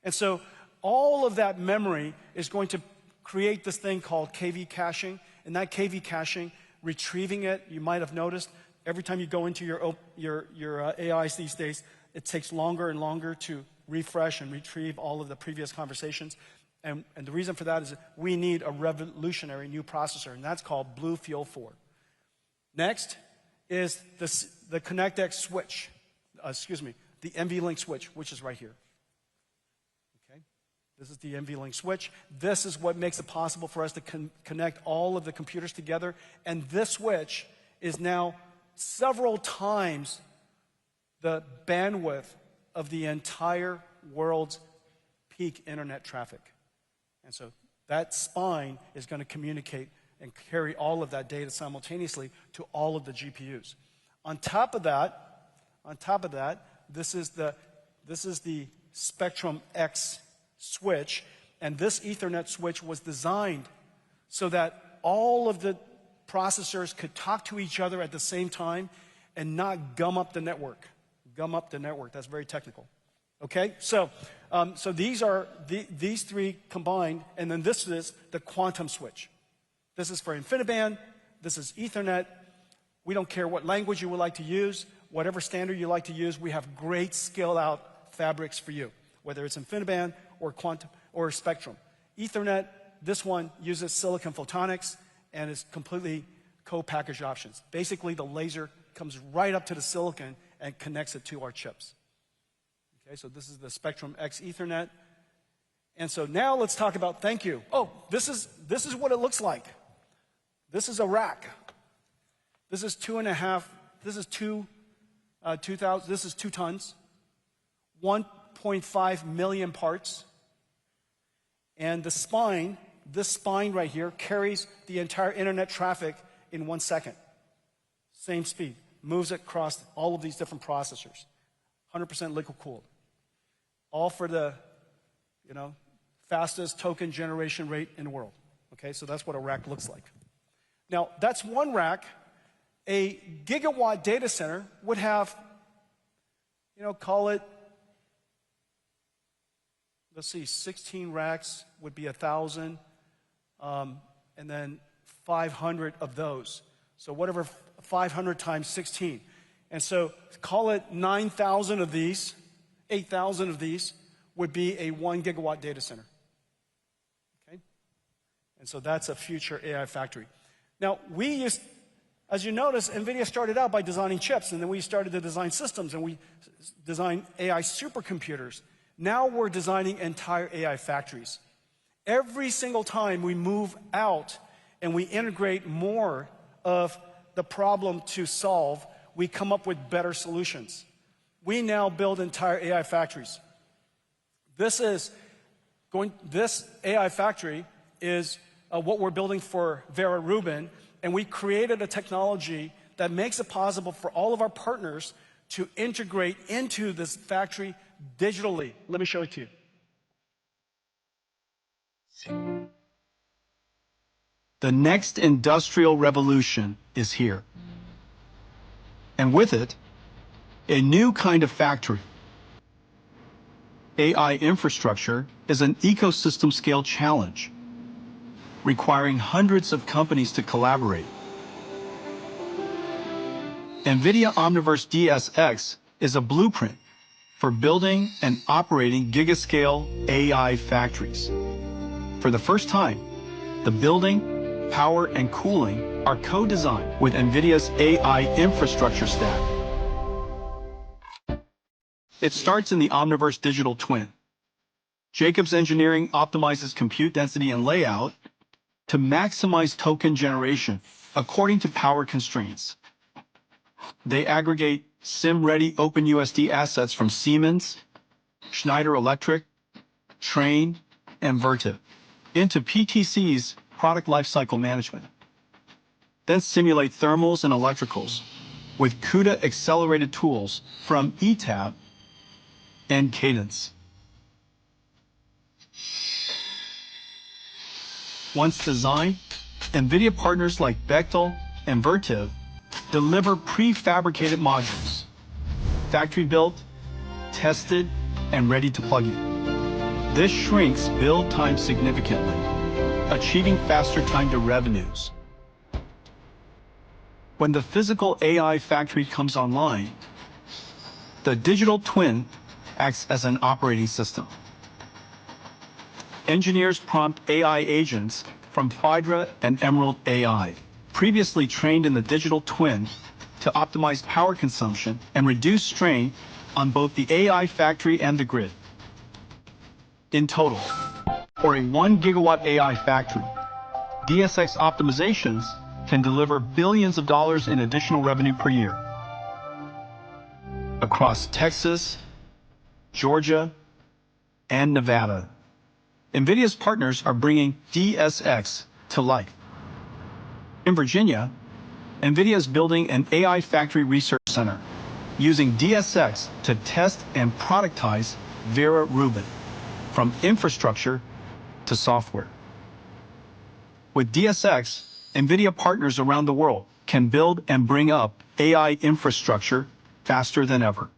And so all of that memory is going to create this thing called KV caching, and that KV caching, retrieving it, you might have noticed, every time you go into your AIs these days, it takes longer and longer to refresh and retrieve all of the previous conversations. And the reason for that is that we need a revolutionary new processor, and that's called Bluefield 4. Next is the ConnectX switch, the NVLink switch, which is right here. Okay, this is the NVLink switch. This is what makes it possible for us to connect all of the computers together, and this switch is now several times the bandwidth of the entire world's peak internet traffic. And so that spine is going to communicate and carry all of that data simultaneously to all of the GPUs. On top of that, this is the Spectrum X switch, and this Ethernet switch was designed so that all of the processors could talk to each other at the same time and not gum up the network, gum up the network. That's very technical. Okay, so these are these three combined, and then this is the quantum switch. This is for InfiniBand. This is Ethernet. We don't care what language you would like to use, whatever standard you like to use. We have great scale-out fabrics for you, whether it's InfiniBand or quantum or Spectrum. Ethernet, this one uses silicon photonics and is completely co-packaged options. Basically, the laser comes right up to the silicon and connects it to our chips. Okay, so this is the Spectrum X Ethernet. And so now let's talk about thank you. Oh, this is what it looks like. This is a rack. This is 2.5, this is 2 tons, 1.5 million parts. And the spine, this spine right here, carries the entire internet traffic in 1 second. Same speed, moves it across all of these different processors. 100% liquid cooled. All for the, fastest token generation rate in the world. Okay, so that's what a rack looks like. Now, that's one rack. A gigawatt data center would have, call it, let's see, 16 racks would be 1,000, and then 500 of those. So whatever, 500 times 16. And so call it 9,000 of these, 8,000 of these would be a 1 gigawatt data center. Okay? And so that's a future AI factory. Now, as you notice, NVIDIA started out by designing chips, and then we started to design systems, and we designed AI supercomputers. Now we're designing entire AI factories. Every single time we move out and we integrate more of the problem to solve, we come up with better solutions. We now build entire AI factories. This AI factory is what we're building for Vera Rubin, and we created a technology that makes it possible for all of our partners to integrate into this factory digitally. Let me show it to you. The next industrial revolution is here. And with it, a new kind of factory. AI infrastructure is an ecosystem scale challenge, requiring hundreds of companies to collaborate. NVIDIA Omniverse DSX is a blueprint for building and operating gigascale AI factories. For the first time, the building, power, and cooling are co-designed with NVIDIA's AI infrastructure stack. It starts in the Omniverse digital twin. Jacobs Engineering optimizes compute density and layout to maximize token generation according to power constraints. They aggregate SIM-ready OpenUSD assets from Siemens, Schneider Electric, Trane, and Vertiv into PTC's product lifecycle management. Then simulate thermals and electricals with CUDA accelerated tools from ETAP and Cadence. Once designed, NVIDIA partners like Bechtel and Vertiv deliver prefabricated modules, factory-built, tested, and ready to plug in. This shrinks build time significantly, achieving faster time to revenues. When the physical AI factory comes online, the digital twin acts as an operating system. Engineers prompt AI agents from Phaidra and Emerald AI, previously trained in the digital twin, to optimize power consumption and reduce strain on both the AI factory and the grid. In total, for a 1 gigawatt AI factory, DSX optimizations can deliver billions of dollars in additional revenue per year. Across Texas, Georgia, and Nevada, NVIDIA's partners are bringing DSX to life. In Virginia, NVIDIA is building an AI factory research center using DSX to test and productize Vera Rubin, from infrastructure to software. With DSX, NVIDIA partners around the world can build and bring up AI infrastructure faster than ever.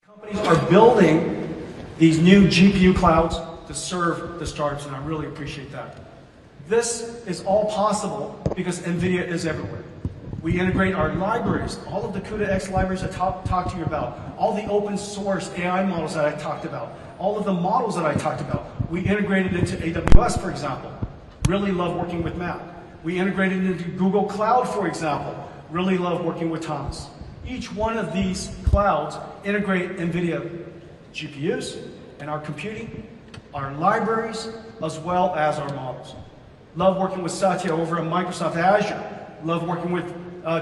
Companies are building these new GPU clouds to serve the startups, and I really appreciate that. This is all possible because NVIDIA is everywhere. We integrate our libraries, all of the CUDA-X libraries I talked to you about, all the open source AI models that I talked about, all of the models that I talked about. We integrated into AWS, for example. Really love working with Matt. We integrated into Google Cloud, for example. Really love working with Thomas. Each one of these clouds integrate NVIDIA GPUs and our computing, our libraries, as well as our models. Love working with Satya over at Microsoft Azure. Love working with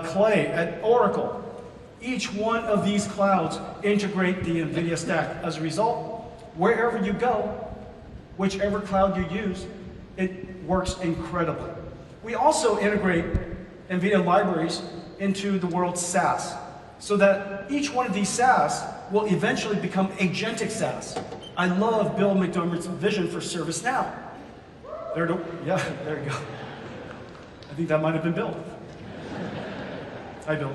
Clay at Oracle. Each one of these clouds integrate the NVIDIA stack. As a result, wherever you go, whichever cloud you use, it works incredibly. We also integrate NVIDIA libraries into the world's SaaS, so that each one of these SaaS will eventually become agentic SaaS. I love Bill McDermott's vision for ServiceNow. There you go. I think that might have been Bill. Hi, Bill.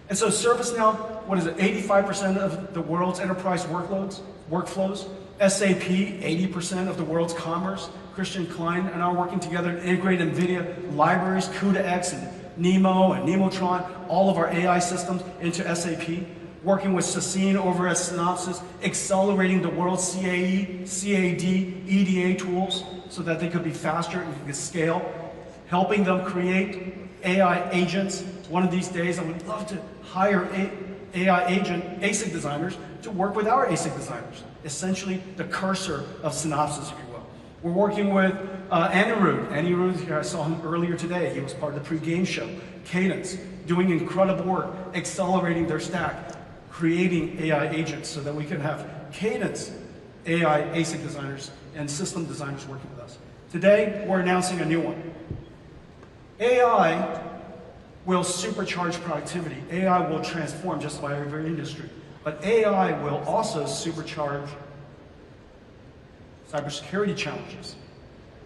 And so ServiceNow, what is it, 85% of the world's enterprise workflows. SAP, 80% of the world's commerce. Christian Klein and I are working together to integrate NVIDIA libraries, CUDA-X and Nemo and Nemotron, all of our AI systems into SAP. Working with Sassine over at Synopsys, accelerating the world's CAE, CAD, EDA tools so that they could be faster and could scale. Helping them create AI agents. One of these days, I would love to hire AI agent ASIC designers to work with our ASIC designers. Essentially, the cursor of Synopsys, if you will. We're working with Anirudh. Anirudh, here, I saw him earlier today. He was part of the pre-game show. Cadence, doing incredible work, accelerating their stack, creating AI agents so that we can have Cadence AI ASIC designers and system designers working with us. Today, we're announcing a new one. AI will supercharge productivity. AI will transform just like every industry. But AI will also supercharge cybersecurity challenges,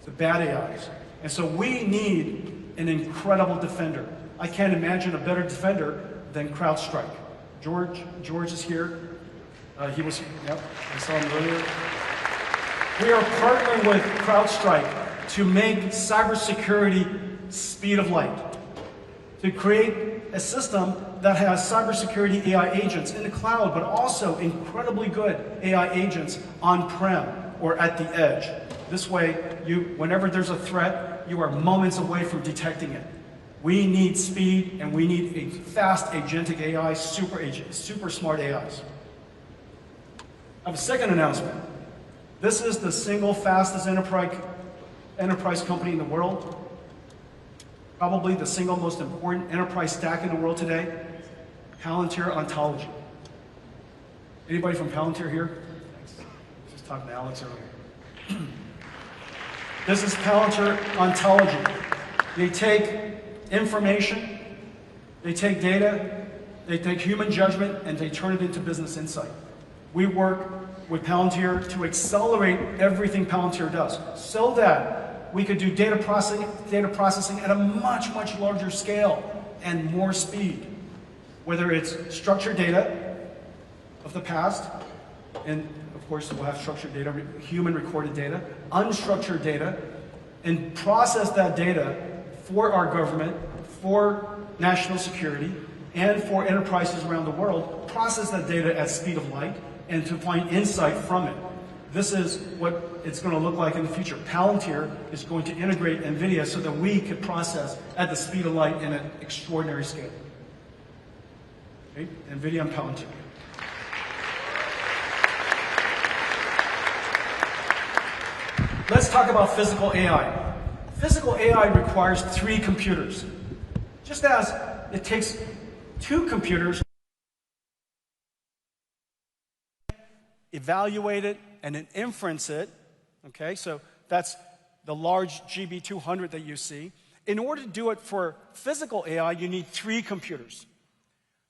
the bad AIs. And so we need an incredible defender. I can't imagine a better defender than CrowdStrike. George is here. He was, yep, I saw him earlier. We are partnering with CrowdStrike to make cybersecurity speed of light, to create a system that has cybersecurity AI agents in the cloud, but also incredibly good AI agents on-prem or at the edge. This way, whenever there's a threat, you are moments away from detecting it. We need speed, and we need a fast agentic AI, super smart AIs. I have a second announcement. This is the single fastest enterprise company in the world. Probably the single most important enterprise stack in the world today, Palantir Ontology. Anybody from Palantir here? Thanks. Just talking to Alex earlier. This is Palantir Ontology. They take information, they take data, they take human judgment, and they turn it into business insight. We work with Palantir to accelerate everything Palantir does so that we could do data processing at a much, much larger scale and more speed. Whether it's structured data of the past, and of course we'll have structured data, human recorded data, unstructured data, and process that data for our government, for national security, and for enterprises around the world, process that data at speed of light, and to find insight from it. This is what it's going to look like in the future. Palantir is going to integrate NVIDIA so that we can process at the speed of light in an extraordinary scale. Okay? NVIDIA and Palantir. Let's talk about physical AI. Physical AI requires 3 computers. Just as it takes 2 computers evaluate it and then inference it, okay? So that's the large GB200 that you see. In order to do it for physical AI, you need 3 computers.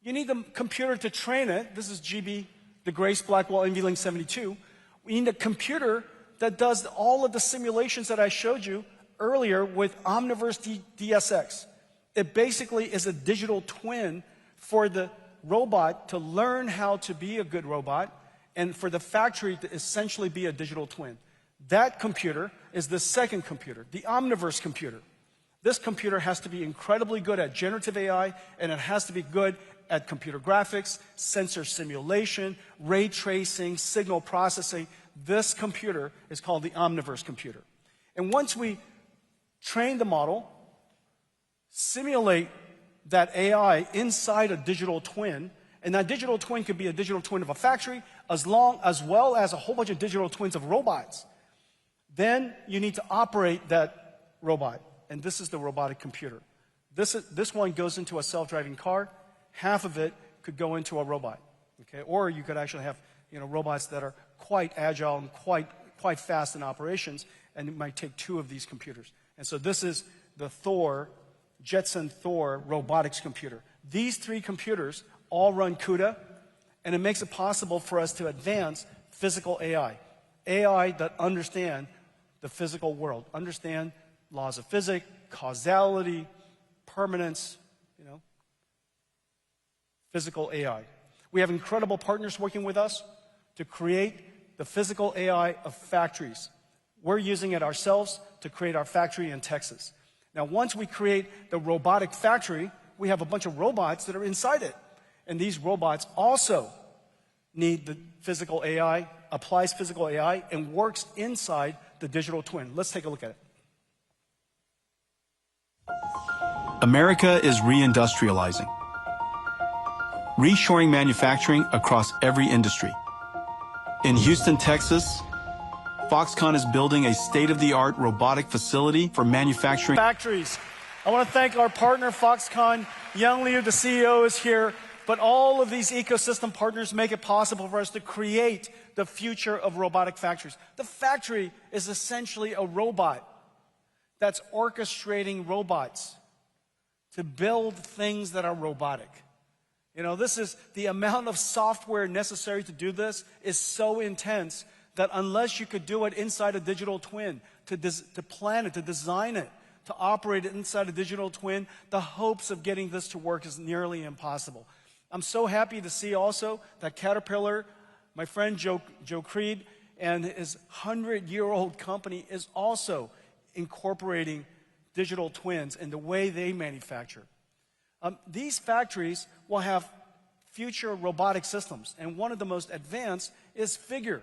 You need the computer to train it. This is the Grace Blackwell NVLink 72. We need a computer that does all of the simulations that I showed you earlier with Omniverse DSX. It basically is a digital twin for the robot to learn how to be a good robot and for the factory to essentially be a digital twin. That computer is the second computer, the Omniverse computer. This computer has to be incredibly good at generative AI, and it has to be good at computer graphics, sensor simulation, ray tracing, signal processing. This computer is called the Omniverse computer. And once we train the model, simulate that AI inside a digital twin, and that digital twin could be a digital twin of a factory as well as a whole bunch of digital twins of robots. Then you need to operate that robot, and this is the robotic computer. This one goes into a self-driving car. Half of it could go into a robot, okay? Or you could actually have, robots that are quite agile and quite fast in operations, and it might take two of these computers. And so this is the Jetson Thor robotics computer. These three computers all run CUDA, and it makes it possible for us to advance physical AI. AI that understand the physical world, understand laws of physics, causality, permanence, physical AI. We have incredible partners working with us to create the physical AI of factories. We're using it ourselves to create our factory in Texas. Now, once we create the robotic factory, we have a bunch of robots that are inside it. And these robots also need the physical AI, applies physical AI, and works inside the digital twin. Let's take a look at it. America is reindustrializing, reshoring manufacturing across every industry. In Houston, Texas, Foxconn is building a state-of-the-art robotic facility for manufacturing factories. I want to thank our partner, Foxconn. Yang Liu, the CEO, is here. But all of these ecosystem partners make it possible for us to create the future of robotic factories. The factory is essentially a robot that's orchestrating robots to build things that are robotic. This is the amount of software necessary to do this is so intense that unless you could do it inside a digital twin, to plan it, to design it, to operate it inside a digital twin, the hopes of getting this to work is nearly impossible. I'm so happy to see also that Caterpillar, my friend Joe Creed, and his 100-year-old company is also incorporating digital twins in the way they manufacture. These factories will have future robotic systems, and one of the most advanced is Figure.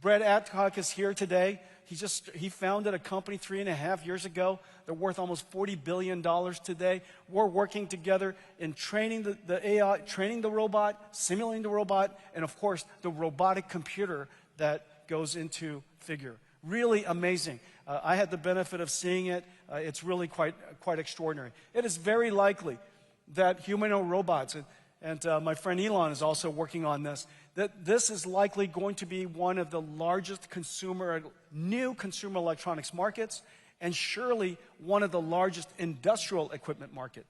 Brett Adcock is here today. He founded a company 3.5 years ago. They're worth almost $40 billion today. We're working together in training the AI, training the robot, simulating the robot, and of course, the robotic computer that goes into Figure. Really amazing. I had the benefit of seeing it. It's really quite extraordinary. It is very likely that humanoid robots, and my friend Elon is also working on this, that this is likely going to be one of the largest new consumer electronics markets, and surely one of the largest industrial equipment market.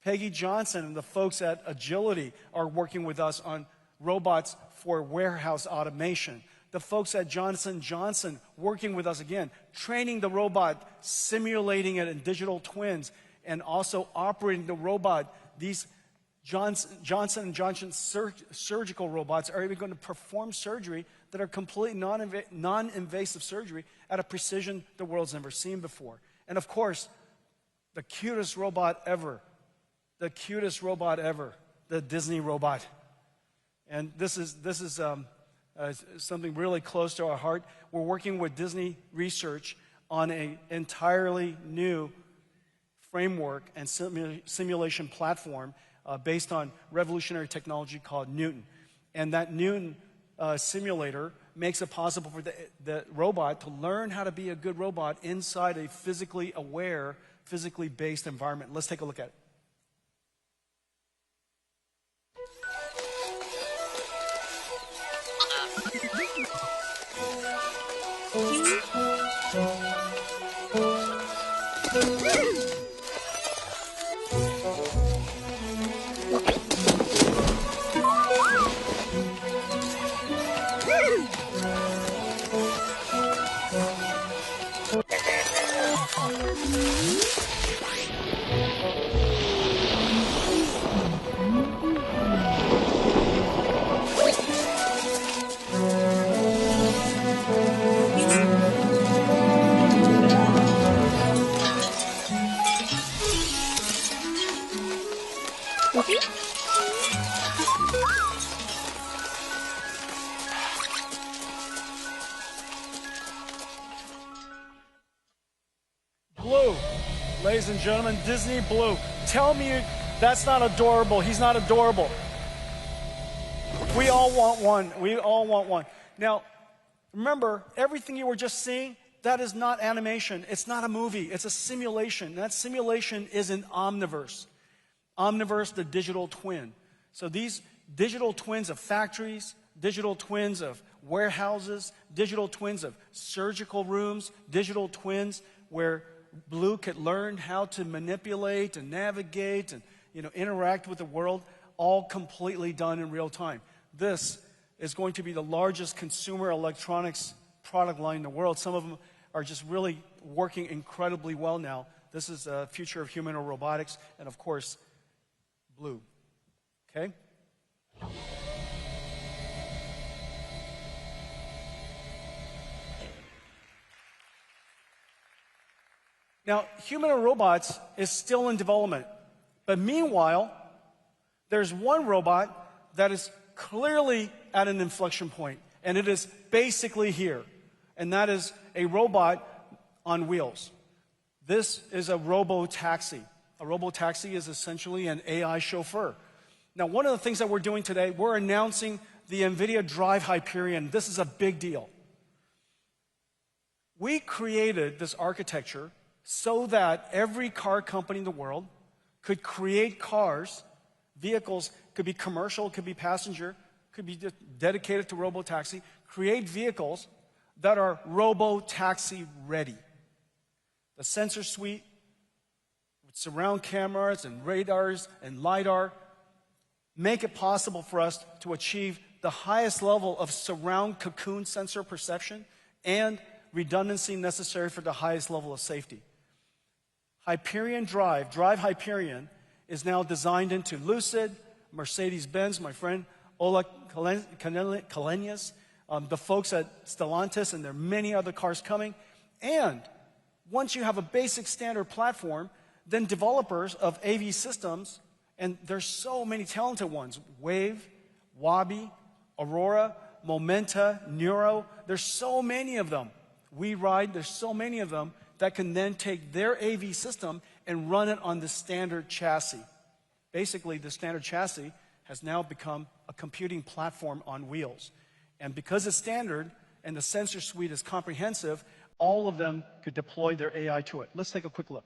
Peggy Johnson and the folks at Agility are working with us on robots for warehouse automation. The folks at Johnson & Johnson working with us again, training the robot, simulating it in digital twins, and also operating the robot. These Johnson & Johnson surgical robots are even going to perform surgery that are completely non-invasive surgery at a precision the world's never seen before. And of course, the cutest robot ever, the Disney robot. And this is something really close to our heart. We're working with Disney Research on an entirely new framework and simulation platform based on revolutionary technology called Newton. And that Newton simulator makes it possible for the robot to learn how to be a good robot inside a physically aware, physically based environment. Let's take a look at it. Ladies and gentlemen, Disney Blue. Tell me that's not adorable. He's not adorable. We all want one. We all want one. Now, remember, everything you were just seeing, that is not animation. It's not a movie. It's a simulation. That simulation is an Omniverse. Omniverse, the digital twin. So these digital twins of factories, digital twins of warehouses, digital twins of surgical rooms, digital twins where Blue could learn how to manipulate and navigate and interact with the world, all completely done in real time. This is going to be the largest consumer electronics product line in the world. Some of them are just really working incredibly well now. This is the future of humanoid robotics and, of course, Blue. Okay? Now, humanoid robots is still in development. But meanwhile, there's one robot that is clearly at an inflection point, and it is basically here. And that is a robot on wheels. This is a robo-taxi. A robo-taxi is essentially an AI chauffeur. Now, one of the things that we're doing today, we're announcing the Nvidia Drive Hyperion. This is a big deal. We created this architecture so that every car company in the world could create cars, vehicles, could be commercial, could be passenger, could be dedicated to robo-taxi, create vehicles that are robo-taxi ready. The sensor suite with surround cameras and radars and LiDAR make it possible for us to achieve the highest level of surround cocoon sensor perception and redundancy necessary for the highest level of safety. Hyperion Drive Hyperion, is now designed into Lucid, Mercedes-Benz, my friend Ola Kalenius, the folks at Stellantis, and there are many other cars coming. And once you have a basic standard platform, then developers of AV systems, and there's so many talented ones, Wave, Wabi, Aurora, Momenta, Neuro, there's so many of them. WeRide, there's so many of them that can then take their AV system and run it on the standard chassis. Basically, the standard chassis has now become a computing platform on wheels. And because it's standard and the sensor suite is comprehensive, all of them could deploy their AI to it. Let's take a quick look.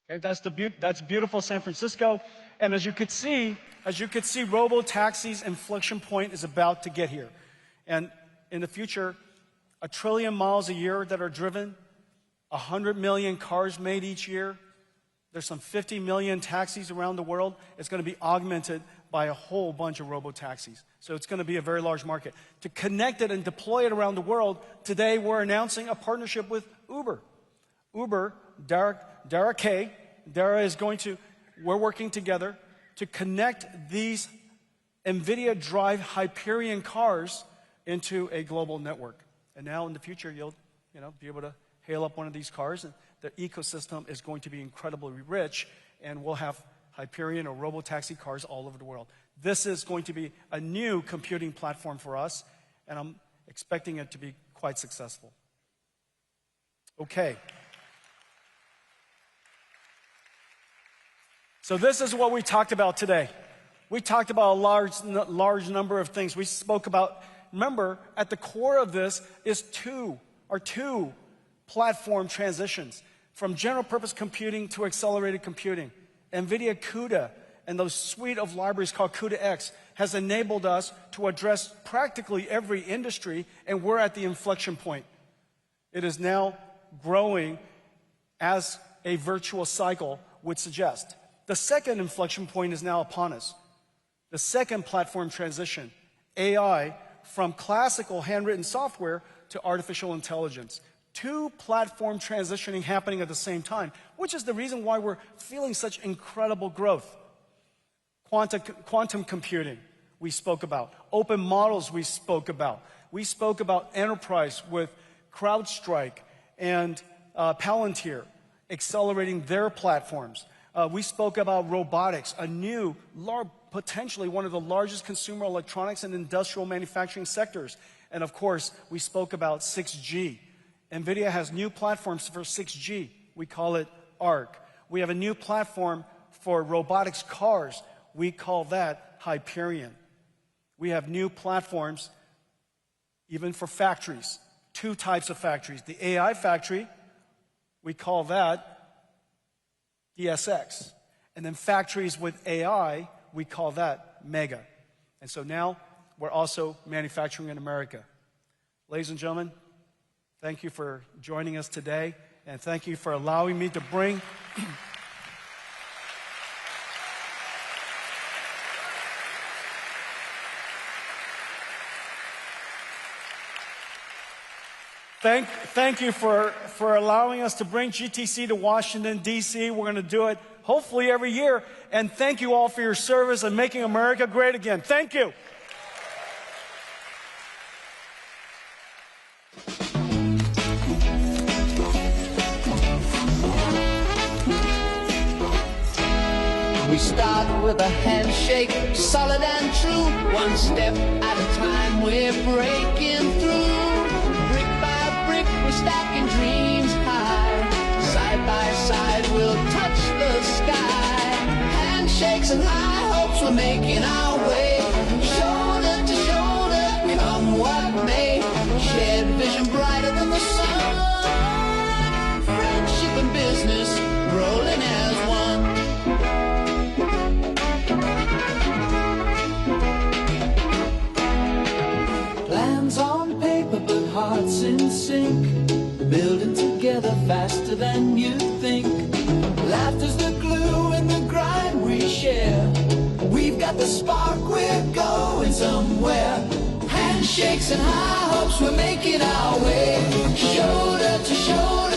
Okay, that's beautiful San Francisco. And as you could see, robo-taxi's inflection point is about to get here. And in the future, 1 trillion miles a year that are driven, 100 million cars made each year. There's some 50 million taxis around the world. It's going to be augmented by a whole bunch of robo-taxis. So it's going to be a very large market. To connect it and deploy it around the world, today we're announcing a partnership with Uber. Uber, Dara K. Dara is we're working together to connect these Nvidia Drive Hyperion cars into a global network. And now in the future, you'll be able to hail up one of these cars, and the ecosystem is going to be incredibly rich, and we'll have Hyperion or robo-taxi cars all over the world. This is going to be a new computing platform for us, and I'm expecting it to be quite successful. Okay. So this is what we talked about today. We talked about a large number of things. We spoke about, remember, at the core of this is two platform transitions, from general purpose computing to accelerated computing. NVIDIA CUDA and the suite of libraries called CUDA-X has enabled us to address practically every industry, and we're at the inflection point. It is now growing as a virtuous cycle would suggest. The second inflection point is now upon us. The second platform transition, AI, from classical handwritten software to artificial intelligence. Two platform transitioning happening at the same time, which is the reason why we're feeling such incredible growth. Quantum computing, we spoke about. Open models, we spoke about. We spoke about enterprise with CrowdStrike and Palantir accelerating their platforms. We spoke about robotics, a new, potentially one of the largest consumer electronics and industrial manufacturing sectors. And of course, we spoke about 6G. Nvidia has new platforms for 6G. We call it ARC. We have a new platform for robotics cars. We call that Hyperion. We have new platforms even for factories. Two types of factories. The AI factory, we call that DSX. And then factories with AI, we call that Mega. And so now we're also manufacturing in America. Ladies and gentlemen, thank you for joining us today, and thank you for allowing me to bring Thank you for allowing us to bring GTC to Washington, D.C. We're going to do it hopefully every year. And thank you all for your service and making America great again. Thank you. We start with a handshake, solid and true. One step at a time, we're breaking through. Brick by brick, we're stacking dreams high. Side by side, we'll touch the sky. Handshakes and high hopes, we're making our way. Shoulder to shoulder, come what may. Shared vision brighter than the sun. Friendship and business, rolling as one. On paper, but hearts in sync, building together faster than you think. Laughter's the glue in the grind we share. We've got the spark, we're going somewhere. Handshakes and high hopes, we're making our way. Shoulder to shoulder,